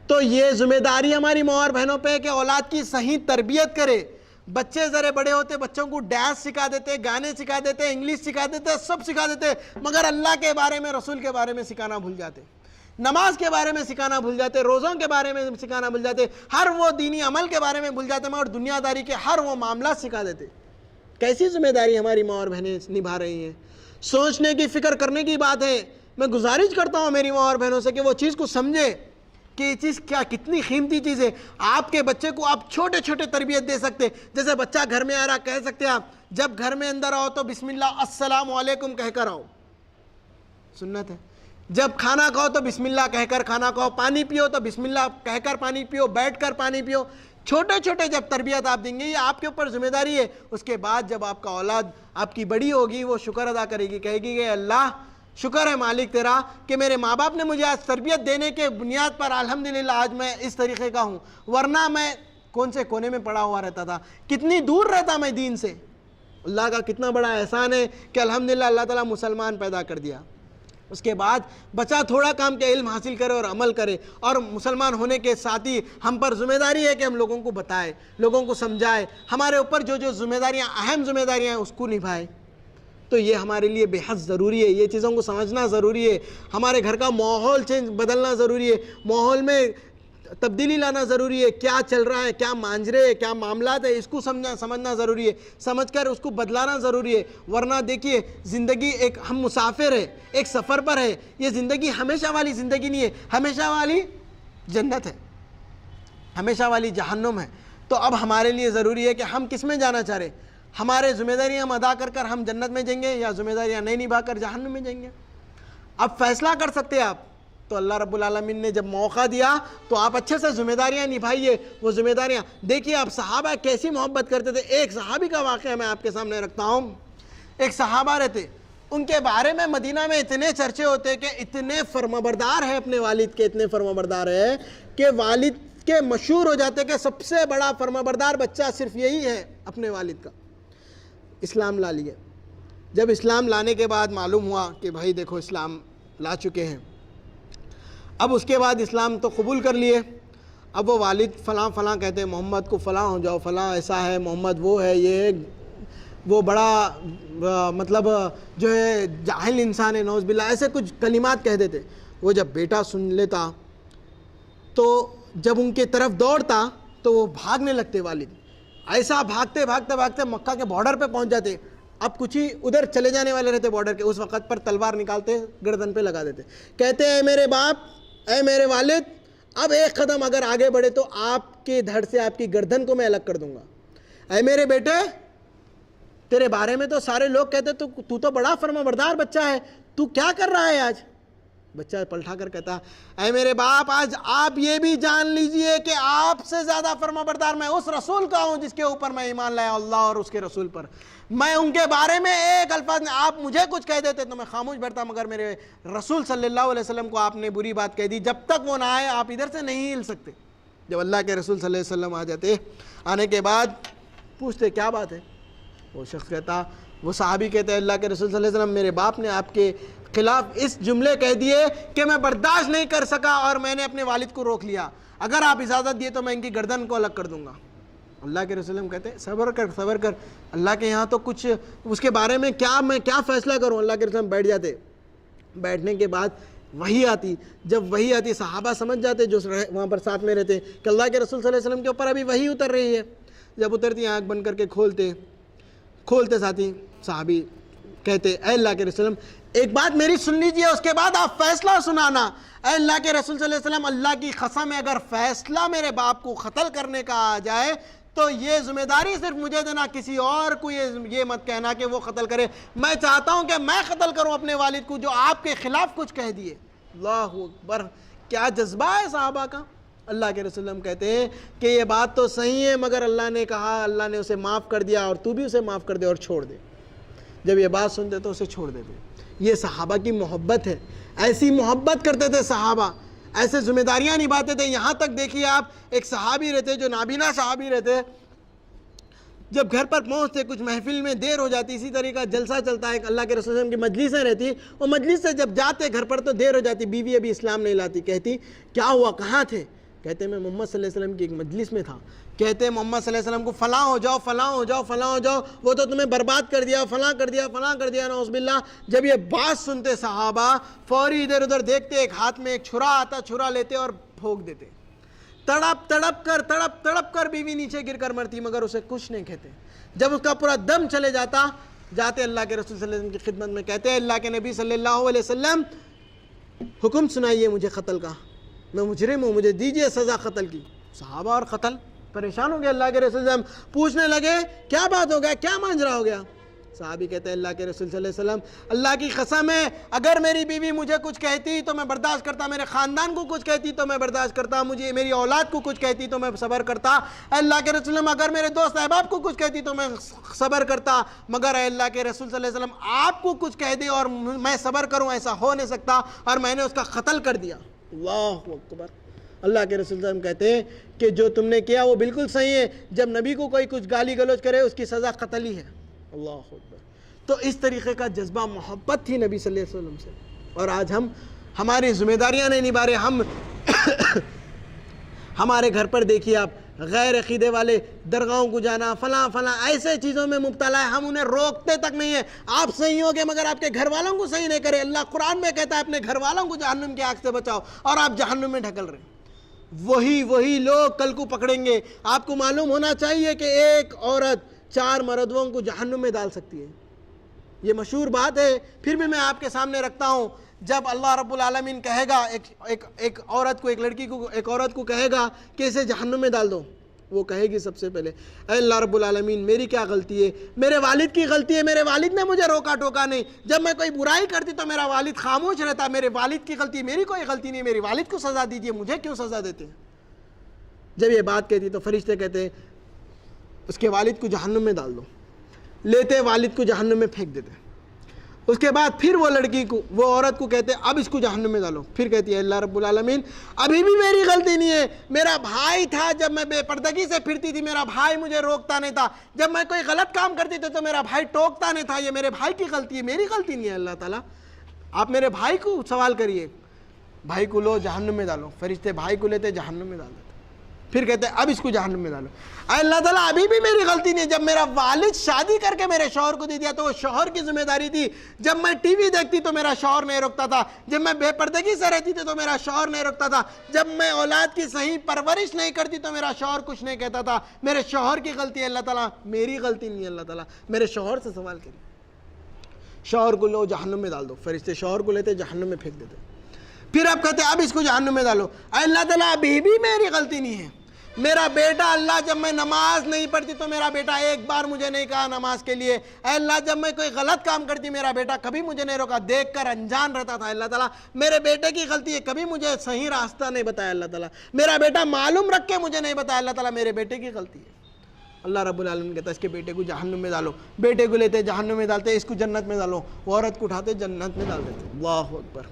تو یہ ذمہ داری ہماری ماں اور بہنوں پہ ہے کہ اولاد کی صحیح تربیت کرے. بچے ذرے بڑے ہوتے بچوں کو ڈانس سکھا دیتے, گانے سکھا دیتے, انگلش سکھا دیتے, سب سکھا دیتے, مگر اللہ کے بارے میں, رسول کے بارے میں سکھانا بھول جاتے, نماز کے بارے میں سکھانا بھول جاتے, روزوں کے بارے میں سکھانا بھول جاتے, ہر وہ دینی عمل کے بارے میں بھول جاتے, مگر دنیا داری کے ہر وہ معاملات سکھا دیتے. کیسی ذمہ داری ہماری ماں اور بہنیں نبھا رہی ہیں. سوچنے کی, فکر کرنے کی بات ہے. میں گزارش کرتا ہوں میری ماں اور بہنوں سے کہ وہ چیز کو سمجھے کہ یہ چیز کیا کتنی قیمتی چیز ہے. آپ کے بچے کو آپ چھوٹے چھوٹے تربیت دے سکتے. جیسے بچہ گھر میں آ رہا, کہہ سکتے آپ جب گھر میں اندر آؤ تو بسم اللہ السلام علیکم کہہ کر آؤ, سنت ہے. جب کھانا کھاؤ تو بسم اللہ کہہ کر کھانا کھاؤ, پانی پیو تو بسم اللہ کہہ کر پانی پیو, بیٹھ کر پانی پیو. چھوٹے چھوٹے جب تربیت آپ دیں گے, یہ آپ کے اوپر ذمہ داری ہے. اس کے بعد جب آپ کا اولاد آپ کی بڑی ہوگی, وہ شکر ادا کرے گی, کہے گی کہ اللہ شکر ہے مالک تیرا کہ میرے ماں باپ نے مجھے آج تربیت دینے کے بنیاد پر الحمدللہ آج میں اس طریقے کا ہوں, ورنہ میں کون سے کونے میں پڑا ہوا رہتا تھا, کتنی دور رہتا میں دین سے. اللہ کا کتنا بڑا احسان ہے کہ الحمدللہ اللہ تعالیٰ مسلمان پیدا کر دیا. اس کے بعد بچہ تھوڑا کام کے علم حاصل کرے اور عمل کرے, اور مسلمان ہونے کے ساتھ ہی ہم پر ذمہ داری ہے کہ ہم لوگوں کو بتائے, لوگوں کو سمجھائے, ہمارے اوپر جو ذمہ داریاں, اہم ذمہ داریاں ہیں اس کو نبھائے. تو یہ ہمارے لیے بے حد ضروری ہے, یہ چیزوں کو سمجھنا ضروری ہے. ہمارے گھر کا ماحول بدلنا ضروری ہے, ماحول میں تبدیلی لانا ضروری ہے. کیا چل رہا ہے, کیا مانجرے, کیا معاملات ہے, اس کو سمجھنا ضروری ہے. سمجھ کر اس کو بدلانا ضروری ہے. ورنہ دیکھیے زندگی ایک, ہم مسافر ہے, ایک سفر پر ہے. یہ زندگی ہمیشہ والی زندگی نہیں ہے, ہمیشہ والی جنت ہے, ہمیشہ والی جہنم ہے. تو اب ہمارے لیے ضروری ہے کہ ہم کس میں جانا چاہ رہے, ہمارے ذمہ داریاں ہم ادا کر کر ہم جنت میں جائیں گے, یا ذمہ داریاں نہیں نبھا کر جہنم میں جائیں گے. اب فیصلہ کر سکتے آپ. تو اللہ رب العالمین نے جب موقع دیا تو آپ اچھے سے ذمہ داریاں نبھائیے. وہ ذمہ داریاں دیکھیے, آپ صحابہ کیسی محبت کرتے تھے. ایک صحابی کا واقعہ میں آپ کے سامنے رکھتا ہوں. ایک صحابہ رہتے, ان کے بارے میں مدینہ میں اتنے چرچے ہوتے کہ اتنے فرمانبردار ہیں اپنے والد کے, اتنے فرمانبردار ہیں کہ والد کے مشہور ہو جاتے کہ سب سے بڑا فرمانبردار بچہ صرف یہی ہے اپنے والد کا. اسلام لا لیے. جب اسلام لانے کے بعد معلوم ہوا کہ بھائی دیکھو اسلام لا چکے ہیں، اب اس کے بعد اسلام تو قبول کر لیے، اب وہ والد فلاں فلاں کہتے ہیں محمد کو فلاں ہو جاؤ، فلاں ایسا ہے، محمد وہ ہے، یہ ہے، وہ بڑا مطلب جو ہے جاہل انسان ہے، نعوذ باللہ، ایسے کچھ کلمات کہہ دیتے۔ وہ جب بیٹا سن لیتا تو جب ان کے طرف دوڑتا تو وہ بھاگنے لگتے والد، ایسا بھاگتے بھاگتے بھاگتے مکہ کے بارڈر پہ پہنچ جاتے۔ اب کچھ ہی ادھر چلے جانے والے رہتے بارڈر کے، اس وقت پر تلوار نکالتے گردن پہ لگا دیتے، کہتے اے میرے باپ، اے میرے والد، اب ایک قدم اگر آگے بڑھے تو آپ کے دھڑ سے آپ کی گردن کو میں الگ کر دوں گا۔ اے میرے بیٹے، تیرے بارے میں تو سارے لوگ کہتے تو تو بڑا فرما بردار بچہ ہے، تو کیا کر رہا ہے آج؟ بچہ پلٹا کر کہتا اے میرے باپ، آج آپ یہ بھی جان لیجئے کہ آپ سے زیادہ فرما بردار میں اس رسول کا ہوں جس کے اوپر میں ایمان لایا، اللہ اور اس کے رسول پر۔ میں ان کے بارے میں ایک الفاظ میں، آپ مجھے کچھ کہہ دیتے تو میں خاموش بیٹھتا، مگر میرے رسول صلی اللہ علیہ وسلم کو آپ نے بری بات کہہ دی، جب تک وہ نہ آئے آپ ادھر سے نہیں ہل سکتے۔ جب اللہ کے رسول صلی اللہ علیہ وسلم آ جاتے، آنے کے بعد پوچھتے کیا بات ہے؟ وہ شخص کہتا، وہ صحابی کہتے ہیں اللہ کے رسول صلی اللہ علیہ وسلم، میرے باپ نے آپ کے خلاف اس جملے کہہ دیے کہ میں برداشت نہیں کر سکا اور میں نے اپنے والد کو روک لیا، اگر آپ اجازت دیے تو میں ان کی گردن کو الگ کر دوں گا۔ اللہ کے رسول ہم کہتے ہیں صبر کر صبر کر، اللہ کے یہاں تو کچھ اس کے بارے میں میں کیا فیصلہ کروں۔ اللہ کے رسول ہم بیٹھ جاتے، بیٹھنے کے بعد وحی آتی، جب وحی آتی صحابہ سمجھ جاتے جو وہاں پر ساتھ میں رہتے کہ اللہ کے رسول صلی اللہ علیہ وسلم کے اوپر ابھی وحی اتر رہی ہے۔ جب اترتی آنکھ بند کر کے کھولتے ساتھی صحابی کہتے اے اللہ کے رسول ایک بات میری سن لیجئے، اس کے بعد آپ فیصلہ سنانا۔ اے اللہ کے رسول صلی اللہ علیہ وسلم، اللہ کی قسم ہے اگر فیصلہ میرے باپ کو قتل کرنے کا آ جائے تو یہ ذمہ داری صرف مجھے دینا، کسی اور کو یہ مت کہنا کہ وہ قتل کرے۔ میں چاہتا ہوں کہ میں قتل کروں اپنے والد کو جو آپ کے خلاف کچھ کہہ دیے۔ اللہ اکبر، کیا جذبہ ہے صحابہ کا۔ اللہ کے رسول ہم کہتے ہیں کہ یہ بات تو صحیح ہے، مگر اللہ نے کہا، اللہ نے اسے معاف کر دیا اور تو بھی اسے معاف کر دے اور چھوڑ دے۔ جب یہ بات سنتے تو اسے چھوڑ دیتے۔ یہ صحابہ کی محبت ہے، ایسی محبت کرتے تھے صحابہ، ایسے ذمہ داریاں نبھاتے تھے۔ یہاں تک دیکھیے آپ، ایک صحابی رہتے جو نابینا صحابی رہتے، جب گھر پر پہنچتے کچھ محفل میں دیر ہو جاتی، اسی طریقہ جلسہ چلتا ہے، اللہ کے رسول صلی اللہ علیہ وسلم کی مجلسیں رہتی، وہ مجلس سے جب جاتے گھر پر تو دیر ہو جاتی، بیوی ابھی اسلام نہیں لاتی، کہتی کیا ہوا، کہاں تھے؟ کہتے میں محمد صلی اللہ علیہ وسلم کی ایک مجلس میں تھا۔ کہتے محمد صلی اللہ علیہ وسلم کو فلاں ہو جاؤ فلاں ہو جاؤ فلاں ہو جاؤ، وہ تو تمہیں برباد کر دیا، فلاں کر دیا فلاں کر دیا، نعوذ باللہ۔ جب یہ بات سنتے صحابہ فوری ادھر ادھر دیکھتے، ایک ہاتھ میں ایک چھرا آتا، چھرا لیتے اور پھونک دیتے۔ تڑپ کر بیوی نیچے گر کر مرتی، مگر اسے کچھ نہیں کہتے۔ جب اس کا پورا دم چلے جاتا، جاتے اللہ کے رسول صلی اللہ علیہ وسلم کی خدمت میں، کہتے ہیں اللہ کے نبی صلی اللہ علیہ وسلم حکم سنائیے مجھے قتل کا، میں مجرم ہوں، مجھے دیجئے سزا قتل کی۔ صحابہ اور قتل پریشان ہو گئے، اللہ کے رسول صلی اللہ علیہ وسلم پوچھنے لگے کیا بات ہو گیا، کیا ماجرا ہو گیا؟ صحابی کہتے ہیں اللہ کے رسول صلی اللہ علیہ وسلم، اللہ کی قسم ہے اگر میری بیوی مجھے کچھ کہتی تو میں برداشت کرتا، میرے خاندان کو کچھ کہتی تو میں برداشت کرتا، مجھے میری اولاد کو کچھ کہتی تو میں صبر کرتا۔ اللہ کے رسول اگر میرے دوست احباب کو کچھ کہتی تو میں صبر کرتا، مگر اے اللہ کے رسول صلی اللہ علیہ وسلم آپ کو کچھ کہہ دے اور میں صبر کروں، ایسا ہو نہیں سکتا، اور میں نے اس کا قتل کر دیا۔ اللہ اکبر۔ اللہ کے رسول صلی اللہ علیہ وسلم کہتے ہیں کہ جو تم نے کیا وہ بالکل صحیح ہے، جب نبی کو کوئی کچھ گالی گلوچ کرے اس کی سزا قتل ہی ہے۔ اللہ اکبر۔ تو اس طریقے کا جذبہ محبت تھی نبی صلی اللہ علیہ وسلم سے، اور آج ہم ہماری ذمہ داریاں نہیں نبھا رہے۔ ہم ہمارے گھر پر دیکھیے آپ، غیر عقیدے والے درگاہوں کو جانا، فلاں فلاں ایسے چیزوں میں مبتلا ہے، ہم انہیں روکتے تک نہیں ہیں۔ آپ صحیح ہو گے مگر آپ کے گھر والوں کو صحیح نہیں کرے۔ اللہ قرآن میں کہتا ہے اپنے گھر والوں کو جہنم کی آگ سے بچاؤ، اور آپ جہنم میں ڈھکل رہے ہیں۔ وہی لوگ کل کو پکڑیں گے۔ آپ کو معلوم ہونا چاہیے کہ ایک عورت 4 مردوں کو جہنم میں ڈال سکتی ہے، یہ مشہور بات ہے، پھر بھی میں آپ کے سامنے رکھتا ہوں۔ جب اللہ رب العالمین کہے گا ایک عورت کو، ایک لڑکی کو، ایک عورت کو کہے گا کہ اسے جہنم میں ڈال دو، وہ کہے گی سب سے پہلے اے اللہ رب العالمین میری کیا غلطی ہے، میرے والد کی غلطی ہے، میرے والد نے مجھے روکا ٹوکا نہیں، جب میں کوئی برائی کرتی تو میرا والد خاموش رہتا، میرے والد کی غلطی، میری کوئی غلطی نہیں، میری والد کو سزا دیجیے، مجھے کیوں سزا دیتے ہیں؟ جب یہ بات کہتی تو فرشتے کہتے ہیں اس کے والد کو جہنم میں ڈال دو، لیتے والد کو جہنم میں پھینک دیتے۔ اس کے بعد پھر وہ لڑکی کو، وہ عورت کو کہتے اب اس کو جہنم میں ڈالو. پھر کہتی ہے اللہ رب العالمین ابھی بھی میری غلطی نہیں ہے، میرا بھائی تھا، جب میں بے پردگی سے پھرتی تھی میرا بھائی مجھے روکتا نہیں تھا، جب میں کوئی غلط کام کرتی تھی تو میرا بھائی ٹوکتا نہیں تھا، یہ میرے بھائی کی غلطی ہے، میری غلطی نہیں ہے. اللہ تعالیٰ آپ میرے بھائی کو سوال کریے. بھائی کو لو جہنم میں ڈالو. فرشتے بھائی کو لیتے جہنم میں ڈال دیتے. پھر کہتے ہیں اب اس کو جہنم میں ڈالو. اللہ تعالیٰ ابھی بھی میری غلطی نہیں ہے، جب میرا والد شادی کر کے میرے شوہر کو دے دیا تو وہ شوہر کی ذمہ داری تھی. جب میں ٹی وی دیکھتی تو میرا شوہر نہیں روکتا تھا، جب میں بے پردگی سے رہتی تھی تو میرا شوہر نہیں روکتا تھا، جب میں اولاد کی صحیح پرورش نہیں کرتی تو میرا شوہر کچھ نہیں کہتا تھا. میرے شوہر کی غلطی ہے. اللہ تعالیٰ میری غلطی نہیں ہے. اللہ تعالیٰ میرے شوہر سے سوال کریے. شوہر کو لو جہنم میں ڈال دو. فرشتے شوہر کو لیتے جہنم میں پھینک دیتے. پھر آپ کہتے ہیں اب اس کو جہنم میں ڈالو. اللہ تعالیٰ ابھی بھی میری غلطی نہیں ہے. میرا بیٹا اللہ جب میں نماز نہیں پڑھتی تو میرا بیٹا ایک بار مجھے نہیں کہا نماز کے لیے. اللہ جب میں کوئی غلط کام کرتی میرا بیٹا کبھی مجھے نہیں روکا، دیکھ کر انجان رہتا تھا. اللہ تعالیٰ میرے بیٹے کی غلطی ہے، کبھی مجھے صحیح راستہ نہیں بتایا. اللہ تعالیٰ میرا بیٹا معلوم رکھ کے مجھے نہیں بتایا. اللہ تعالیٰ میرے بیٹے کی غلطی ہے. اللہ رب العالمین کہتا ہے اس کے بیٹے کو جہنم میں ڈالو. بیٹے کو لیتے جہنم میں ڈالتے، اس کو جنت میں ڈالو. وہ عورت کو اٹھاتے جنت میں ڈال دیتے. اللہ اکبر.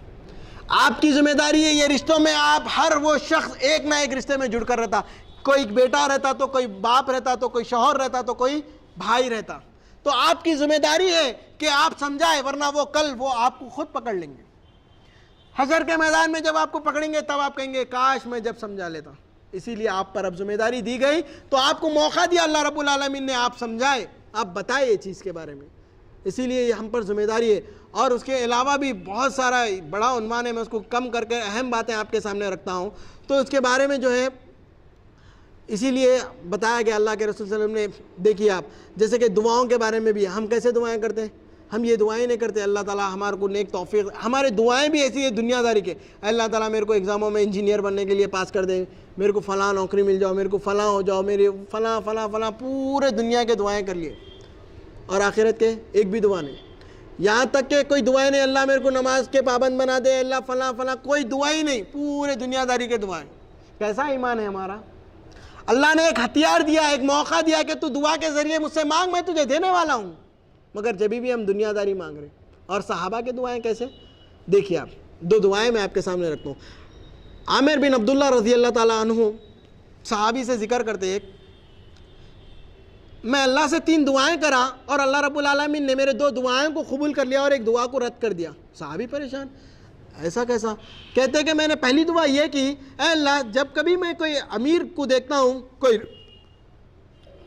آپ کی ذمہ داری ہے یہ رشتوں میں. آپ ہر وہ شخص ایک نہ ایک رشتے میں جڑ کر رہتا. کوئی بیٹا رہتا تو کوئی باپ رہتا تو کوئی شوہر رہتا تو کوئی بھائی رہتا. تو آپ کی ذمہ داری ہے کہ آپ سمجھائیں، ورنہ وہ کل وہ آپ کو خود پکڑ لیں گے. حشر کے میدان میں جب آپ کو پکڑیں گے تب آپ کہیں گے کاش میں جب سمجھا لیتا. اسی لیے آپ پر اب ذمہ داری دی گئی تو آپ کو موقع دیا اللہ رب العالمین نے. آپ سمجھائے، آپ بتائے یہ چیز کے بارے میں. اسی لیے یہ ہم پر ذمہ داری ہے. اور اس کے علاوہ بھی بہت سارا بڑا عنوان ہے، میں اس کو کم کر کے اہم باتیں آپ کے سامنے رکھتا ہوں. تو اس کے بارے میں جو ہے اسی لیے بتایا گیا اللہ کے رسول صلی اللہ علیہ وسلم نے. دیکھیے آپ جیسے کہ دعاؤں کے بارے میں بھی ہم کیسے دعائیں کرتے ہیں. ہم یہ دعائیں نہیں کرتے اللہ تعالیٰ ہمارے کو نیک توفیق. ہمارے دعائیں بھی ایسی ہے دنیا داری کے. اللہ تعالیٰ میرے کو ایگزاموں میں انجینئر بننے کے لیے پاس کر دے، میرے کو فلاں نوکری مل جاؤ، میرے کو فلاں ہو جاؤ، میرے فلاں فلاں فلاں. پورے دنیا کے دعائیں کر لیے اور آخرت کے ایک بھی دعا نہیں. یہاں تک کہ کوئی دعائیں نہیں اللہ میرے کو نماز کے پابند بنا دے، اللہ فلاں فلاں، کوئی دعائیں نہیں. پورے دنیا داری کے دعائیں. کیسا ایمان ہے ہمارا. اللہ نے ایک ہتھیار دیا، ایک موقع دیا کہ تو دعا کے ذریعے مجھ سے مانگ، میں تجھے دینے والا ہوں. مگر جبھی بھی ہم دنیا داری مانگ رہے. اور صحابہ کے دعائیں کیسے دیکھیے آپ. دو دعائیں میں آپ کے سامنے رکھتا ہوں. عامر بن عبداللہ رضی اللہ تعالیٰ عنہ صحابی سے ذکر کرتے ایک، میں اللہ سے 3 دعائیں کرا اور اللہ رب العالمین نے میرے 2 دعائیں کو قبول کر لیا اور ایک دعا کو رد کر دیا. صحابی پریشان، ایسا کیسا؟ کہتے کہ میں نے پہلی دعا یہ کی، اے اللہ جب کبھی میں کوئی امیر کو دیکھتا ہوں،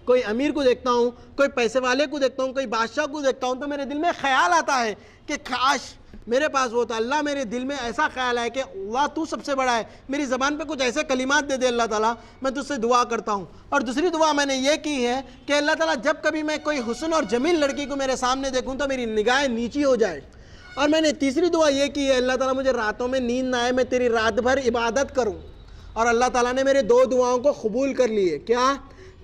کوئی امیر کو دیکھتا ہوں، کوئی پیسے والے کو دیکھتا ہوں، کوئی بادشاہ کو دیکھتا ہوں تو میرے دل میں خیال آتا ہے کہ کاش میرے پاس وہ تھا. اللہ میرے دل میں ایسا خیال ہے کہ اللہ تو سب سے بڑا ہے. میری زبان پہ کچھ ایسے کلمات دے دے اللہ تعالیٰ، میں تجھ سے دعا کرتا ہوں. اور دوسری دعا میں نے یہ کی ہے کہ اللہ تعالیٰ جب کبھی میں کوئی حسن اور جمیل لڑکی کو میرے سامنے دیکھوں تو میری نگاہیں نیچی ہو جائے. اور میں نے تیسری دعا یہ کی ہے اللہ تعالیٰ مجھے راتوں میں نیند نہ آئے، میں تیری رات بھر عبادت کروں. اور اللہ تعالیٰ نے میرے 2 دعاؤں کو قبول کر لیے. کیا؟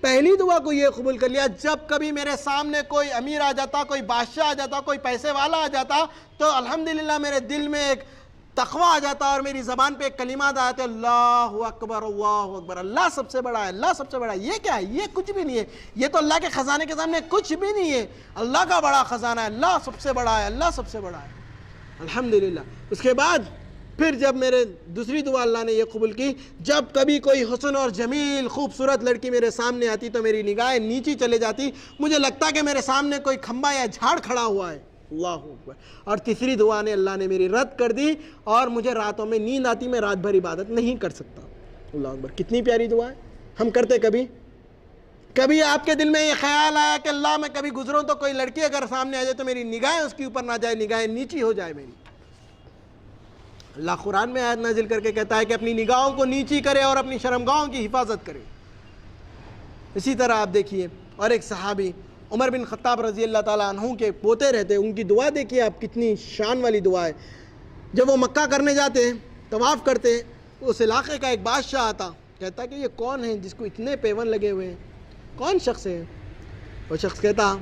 پہلی دعا کو یہ قبول کر لیا، جب کبھی میرے سامنے کوئی امیر آ جاتا، کوئی بادشاہ آ جاتا، کوئی پیسے والا آ جاتا تو الحمدللہ میرے دل میں ایک تقویٰ آ جاتا اور میری زبان پہ ایک کلمات آتے، اللہ اکبر اللہ اکبر، اللہ سب سے بڑا ہے، اللہ سب سے بڑا ہے. یہ کیا ہے؟ یہ کچھ بھی نہیں ہے. یہ تو اللہ کے خزانے کے سامنے کچھ بھی نہیں ہے. اللہ کا بڑا خزانہ ہے، اللہ سب سے بڑا ہے، اللہ سب سے بڑا ہے. الحمدللہ. اس کے بعد پھر جب میرے دوسری دعا اللہ نے یہ قبول کی، جب کبھی کوئی حسن اور جمیل خوبصورت لڑکی میرے سامنے آتی تو میری نگاہیں نیچی چلے جاتی، مجھے لگتا کہ میرے سامنے کوئی کھمبا یا جھاڑ کھڑا ہوا ہے. اللہ اکبر. اور تیسری دعا نے اللہ نے میری رد کر دی اور مجھے راتوں میں نیند آتی، میں رات بھر عبادت نہیں کر سکتا. اللہ اکبر. کتنی پیاری دعا ہے. ہم کرتے کبھی آپ کے دل میں یہ خیال آیا کہ اللہ میں کبھی گزروں تو کوئی لڑکی اگر سامنے آ جائے تو میری نگاہیں اس کے اوپر نہ جائے، نگاہیں نیچی ہو جائے میری. اللہ قرآن میں آیت نازل کر کے کہتا ہے کہ اپنی نگاہوں کو نیچی کرے اور اپنی شرمگاہوں کی حفاظت کرے. اسی طرح آپ دیکھیے اور ایک صحابی عمر بن خطاب رضی اللہ تعالیٰ عنہ کے پوتے رہتے، ان کی دعا دیکھیے آپ، کتنی شان والی دعا ہے. جب وہ مکہ کرنے جاتے، طواف کرتے، اس علاقے کا ایک بادشاہ آتا، کہتا کہ یہ کون ہے جس کو اتنے پیون لگے ہوئے ہیں، کون شخص ہے؟ وہ شخص کہتا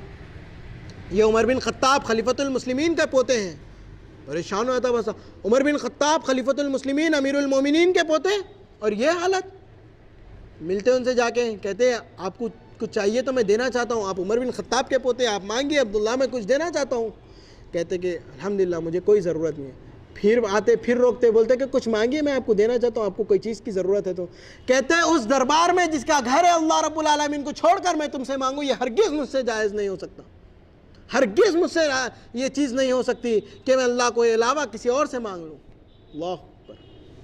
یہ عمر بن خطاب خلیفۃ المسلمین کے پوتے ہیں. پریشان ہوتا بس، عمر بن خطاب خلیفۃ المسلمین امیر المومنین کے پوتے اور یہ حالت. ملتے ان سے جا کے کہتے آپ کو کچھ چاہیے تو میں دینا چاہتا ہوں، آپ عمر بن خطاب کے پوتے، آپ مانگیے عبداللہ، میں کچھ دینا چاہتا ہوں. کہتے کہ الحمدللہ مجھے کوئی ضرورت نہیں ہے. پھر آتے پھر روکتے, بولتے کہ کچھ مانگیے, میں آپ کو دینا چاہتا ہوں, آپ کو کوئی چیز کی ضرورت ہے تو. کہتے ہیں اس دربار میں جس کا گھر ہے اللہ رب العالمین کو چھوڑ کر میں تم سے مانگوں, یہ ہرگز مجھ سے جائز نہیں ہو سکتا, ہرگز مجھ سے یہ چیز نہیں ہو سکتی کہ میں اللہ کو علاوہ کسی اور سے مانگ لوں. اللہ اکبر.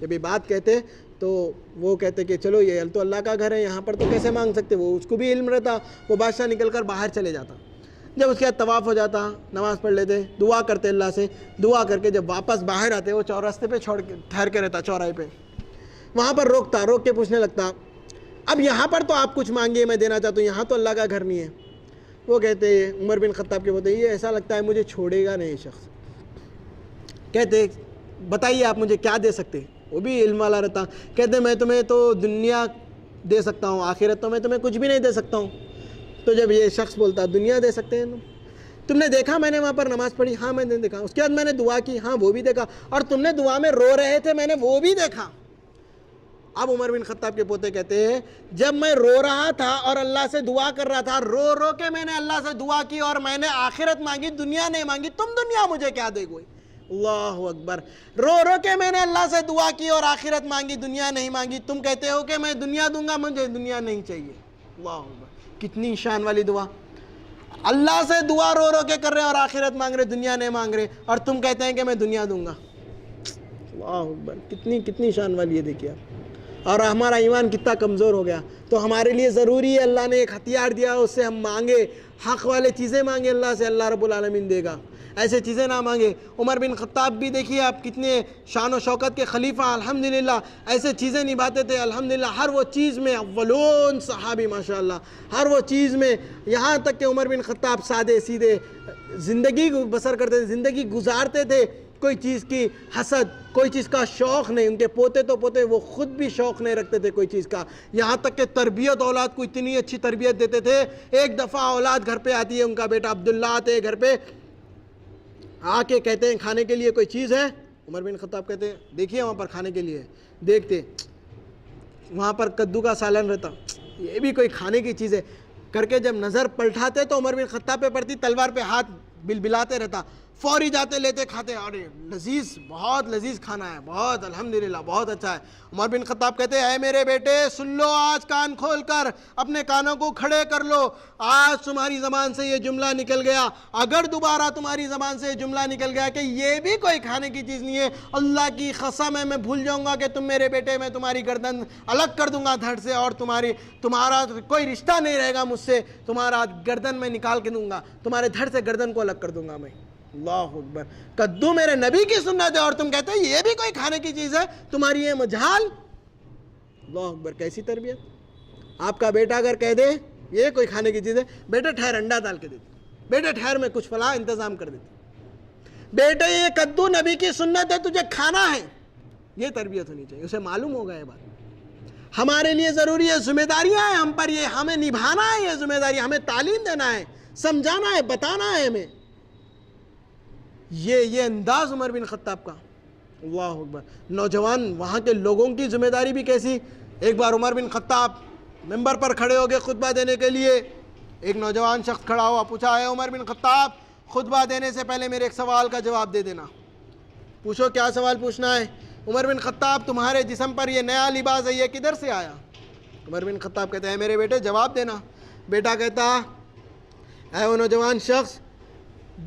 جب یہ بات کہتے تو وہ کہتے کہ چلو یہ تو اللہ کا گھر ہے, یہاں پر تو کیسے مانگ سکتے. وہ اس کو بھی علم رہتا, وہ بادشاہ نکل کر باہر چلے جاتا. جب اس کے بعد طواف ہو جاتا, نماز پڑھ لیتے, دعا کرتے اللہ سے, دعا کر کے جب واپس باہر آتے, وہ چورستے پہ ٹھہر کے رہتا, چوراہے پہ, وہاں پر روکتا, روک کے پوچھنے لگتا اب یہاں پر تو آپ کچھ مانگیے میں دینا چاہتا ہوں, یہاں تو اللہ کا گھر نہیں ہے. وہ کہتے عمر بن خطاب کے بولتے یہ ایسا لگتا ہے مجھے چھوڑے گا نہیں شخص. کہتے بتائیے آپ مجھے کیا دے سکتے. وہ بھی علم والا رہتا. کہتے میں تمہیں تو دنیا دے سکتا ہوں, آخرت تو میں تمہیں کچھ بھی نہیں دے سکتا ہوں. تو جب یہ شخص بولتا دنیا دے سکتے ہیں تم نے دیکھا میں نے وہاں پر نماز پڑھی, ہاں میں نے دیکھا. اس کے بعد میں نے دعا کی, ہاں وہ بھی دیکھا. اور تم نے دعا میں رو رہے تھے, میں نے وہ بھی دیکھا. اب عمر بن خطاب کے پوتے کہتے ہیں جب میں رو رہا تھا اور اللہ سے دعا کر رہا تھا, رو رو کے میں نے اللہ سے دعا کی اور میں نے آخرت مانگی, دنیا نہیں مانگی. تم دنیا مجھے کیا دے گوئی. اللہ اکبر. رو رو کے میں نے اللہ سے دعا کی اور آخرت مانگی, دنیا نہیں مانگی. تم کہتے ہو کہ میں دنیا دوں گا, مجھے دنیا نہیں چاہیے. اللہ اکبر. کتنی شان والی دعا. اللہ سے دعا رو رو کے کر رہے اور آخرت مانگ رہے, دنیا نہیں مانگ رہے, اور تم کہتے ہیں کہ میں دنیا دوں گا. اللہ اکبر. کتنی شان والی ہے دیکھیے آپ. اور ہمارا ایمان کتنا کمزور ہو گیا. تو ہمارے لیے ضروری ہے اللہ نے ایک ہتھیار دیا, اس سے ہم مانگے, حق والے چیزیں مانگے اللہ سے, اللہ رب العالمین دے گا. ایسے چیزیں نہ مانگے. عمر بن خطاب بھی دیکھیے آپ کتنے شان و شوکت کے خلیفہ, الحمدللہ ایسے چیزیں نبھاتے تھے. الحمدللہ ہر وہ چیز میں اولون صحابی ماشاءاللہ, ہر وہ چیز میں. یہاں تک کہ عمر بن خطاب سادے سیدھے زندگی بسر کرتے تھے, زندگی گزارتے تھے. کوئی چیز کی حسد, کوئی چیز کا شوق نہیں. ان کے پوتے تو پوتے وہ خود بھی شوق نہیں رکھتے تھے کوئی چیز کا. یہاں تک کہ تربیت اولاد کو اتنی اچھی تربیت دیتے تھے. ایک دفعہ اولاد گھر پہ آتی ہے, ان کا بیٹا عبداللہ آتے ہیں گھر پہ, آ کے کہتے ہیں کھانے کے لیے کوئی چیز ہے. عمر بن خطاب کہتے ہیں دیکھیے وہاں پر کھانے کے لیے. دیکھتے وہاں پر کدو کا سالن رہتا, یہ بھی کوئی کھانے کی چیز ہے کر کے جب نظر پلٹاتے تو عمر بن خطاب پہ پڑتی, تلوار پہ ہاتھ بلبلاتے رہتا, فوری جاتے لیتے کھاتے. ارے لذیذ, بہت لذیذ کھانا ہے, بہت الحمدللہ بہت اچھا ہے. عمر بن خطاب کہتے ہیں اے میرے بیٹے سن لو, آج کان کھول کر اپنے کانوں کو کھڑے کر لو. آج تمہاری زبان سے یہ جملہ نکل گیا, اگر دوبارہ تمہاری زبان سے یہ جملہ نکل گیا کہ یہ بھی کوئی کھانے کی چیز نہیں ہے, اللہ کی قسم ہے میں بھول جاؤں گا کہ تم میرے بیٹے, میں تمہاری گردن الگ کر دوں گا دھڑ سے, اور تمہارا کوئی رشتہ نہیں رہے گا مجھ سے. تمہارا گردن میں نکال کے دوں گا, تمہارے دھڑ سے گردن کو الگ کر دوں گا میں. اللہ اکبر. کدو میرے نبی کی سنت ہے اور تم کہتے ہیں یہ بھی کوئی کھانے کی چیز ہے, تمہاری یہ مجال. اللہ اکبر. کیسی تربیت. آپ کا بیٹا اگر کہہ دے یہ کوئی کھانے کی چیز ہے, بیٹے ٹھہر انڈا ڈال کے دیتے, بیٹے ٹھہر میں کچھ فلاں انتظام کر دیتے, بیٹے یہ کدو نبی کی سنت ہے تجھے کھانا ہے. یہ تربیت ہونی چاہیے, اسے معلوم ہوگا یہ بات. ہمارے لیے ضروری ہے, ذمہ داریاں ہیں ہم پر, یہ ہمیں نبھانا ہے, یہ ذمہ داری ہمیں تعلیم دینا ہے, سمجھانا ہے, بتانا ہے ہمیں. یہ انداز عمر بن خطاب کا. اللہ اکبر. نوجوان وہاں کے لوگوں کی ذمہ داری بھی کیسی. ایک بار عمر بن خطاب ممبر پر کھڑے ہو گئے خطبہ دینے کے لیے. ایک نوجوان شخص کھڑا ہوا, پوچھا ہے عمر بن خطاب خطبہ دینے سے پہلے میرے ایک سوال کا جواب دے دینا. پوچھو کیا سوال پوچھنا ہے. عمر بن خطاب تمہارے جسم پر یہ نیا لباس ہے, یہ کدھر سے آیا. عمر بن خطاب کہتے ہیں میرے بیٹے جواب دینا. بیٹا کہتا اے وہ نوجوان شخص,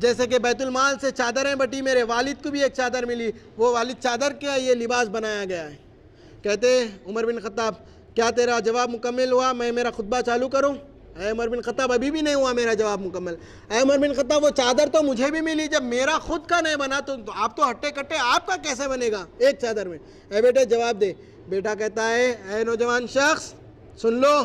جیسے کہ بیت المال سے چادریں بٹی, میرے والد کو بھی ایک چادر ملی, وہ والد چادر کا یہ لباس بنایا گیا ہے. کہتے عمر بن خطاب کیا تیرا جواب مکمل ہوا, میں میرا خطبہ چالو کروں. اے عمر بن خطاب ابھی بھی نہیں ہوا میرا جواب مکمل. اے عمر بن خطاب وہ چادر تو مجھے بھی ملی, جب میرا خود کا نہیں بنا تو آپ تو ہٹے کٹے, آپ کا کیسے بنے گا ایک چادر میں. اے بیٹے جواب دے. بیٹا کہتا ہے اے نوجوان شخص سن لو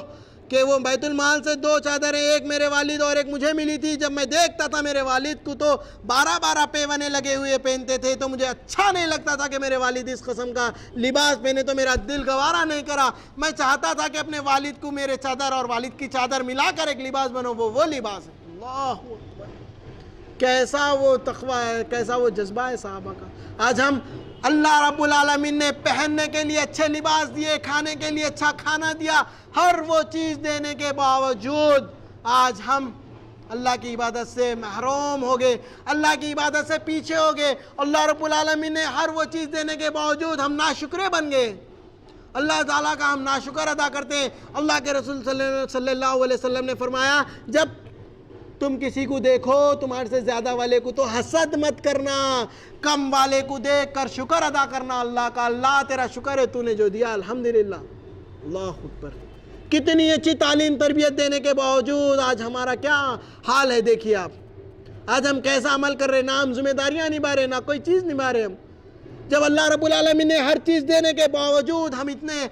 کہ وہ بیت المال سے 2 چادریں, ایک میرے والد اور ایک مجھے ملی تھی. جب میں دیکھتا تھا میرے والد کو تو 12 پیونے لگے ہوئے پہنتے تھے, تو مجھے اچھا نہیں لگتا تھا کہ میرے والد اس قسم کا لباس پہنے, تو میرا دل گوارا نہیں کرا. میں چاہتا تھا کہ اپنے والد کو میرے چادر اور والد کی چادر ملا کر ایک لباس بنو, وہ لباس ہے. اللہ اکبر. کیسا وہ تقویٰ ہے, کیسا وہ جذبہ ہے صحابہ کا. آج ہم اللہ رب العالمین نے پہننے کے لیے اچھے لباس دیے, کھانے کے لیے اچھا کھانا دیا, ہر وہ چیز دینے کے باوجود آج ہم اللہ کی عبادت سے محروم ہو گئے، اللہ کی عبادت سے پیچھے ہو گئے. اللہ رب العالمین نے ہر وہ چیز دینے کے باوجود ہم ناشکرے بن گئے. اللہ تعالیٰ کا ہم ناشکر ادا کرتے ہیں. اللہ کے رسول صلی اللہ علیہ وسلم نے فرمایا جب تم کسی کو دیکھو تمہارے سے زیادہ والے کو تو حسد مت کرنا، کم والے کو دیکھ کر شکر ادا کرنا اللہ کا. اللہ تیرا شکر ہے تو نے جو دیا الحمدللہ. اللہ اکبر. کتنی اچھی تعلیم تربیت دینے کے باوجود آج ہمارا کیا حال ہے دیکھیے آپ. آج ہم کیسا عمل کر رہے، نہ ہم ذمہ داریاں نبھا رہے، نہ کوئی چیز نبھا رہے. ہم جب اللہ رب العالمین نے ہر چیز دینے کے باوجود ہم اتنے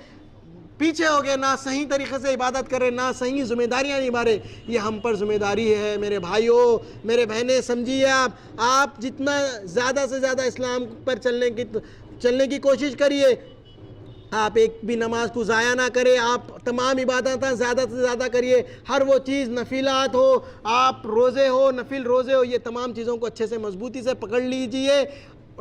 پیچھے ہو گئے، نہ صحیح طریقے سے عبادت کر رہے، نہ صحیح ذمہ داریاں نبھا رہے. یہ ہم پر ذمہ داری ہے میرے بھائیوں، میرے بہنیں. سمجھیے آپ جتنا زیادہ سے زیادہ اسلام پر چلنے کی کوشش کریے. آپ ایک بھی نماز کو ضائع نہ کریں، آپ تمام عبادتیں زیادہ سے زیادہ کریے. ہر وہ چیز نفلات ہو، آپ روزے ہو، نفل روزے ہو، یہ تمام چیزوں کو اچھے سے مضبوطی سے پکڑ لیجئے.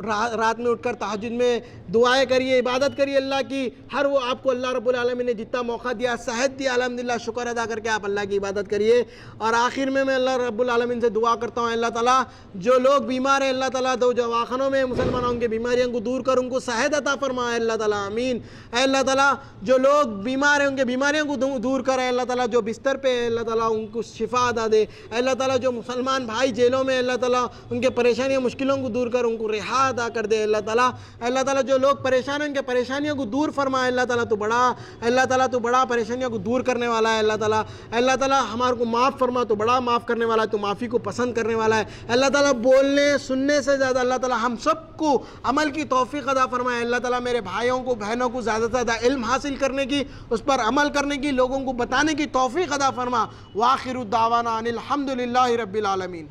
رات میں اٹھ کر تہجد میں دعائیں کریے، عبادت کریے اللہ کی. ہر وہ آپ کو اللہ رب العالمین نے جتنا موقع دیا، صحت دیا، الحمدللہ شکر ادا کر کے آپ اللہ کی عبادت کریے. اور آخر میں اللہ رب العالمین سے دعا کرتا ہوں اللہ تعالیٰ جو لوگ بیمار ہیں اللہ تعالیٰ دو دواخانوں میں مسلمانوں کی بیماریوں کو دور کر ان کو صحت عطا فرمائے اللہ تعالیٰ. آمین. اے اللہ تعالیٰ جو لوگ بیمار ہیں ان کے بیماریوں کو دور کرے اللہ تعالیٰ. جو بستر پہ ہے اللہ تعالیٰ ان کو شفا عطا دے. اے اللہ تعالیٰ جو مسلمان بھائی جیلوں میں اللہ تعالیٰ ان کے پریشانیوں مشکلوں کو دور کر ان کو رہا ادا کر دے اللہ تعالیٰ. اللہ تعالیٰ جو لوگ پریشان ہیں ان کے پریشانیوں کو دور فرمائے اللہ تعالیٰ. تو بڑا اللہ تعالیٰ تو بڑا پریشانیوں کو دور کرنے والا ہے اللہ تعالیٰ. اللہ تعالیٰ ہمارے کو معاف فرما تو بڑا معاف کرنے والا ہے، تو معافی کو پسند کرنے والا ہے اللہ تعالیٰ. بولنے سننے سے زیادہ اللہ تعالیٰ ہم سب کو عمل کی توفیق عطا فرمائے اللہ تعالیٰ. میرے بھائیوں کو بہنوں کو زیادہ سے زیادہ علم حاصل کرنے کی، اس پر عمل کرنے کی، لوگوں کو بتانے کی توفیق عطا فرما. وآخر الدعوانا ان الحمدللہ رب العالمین.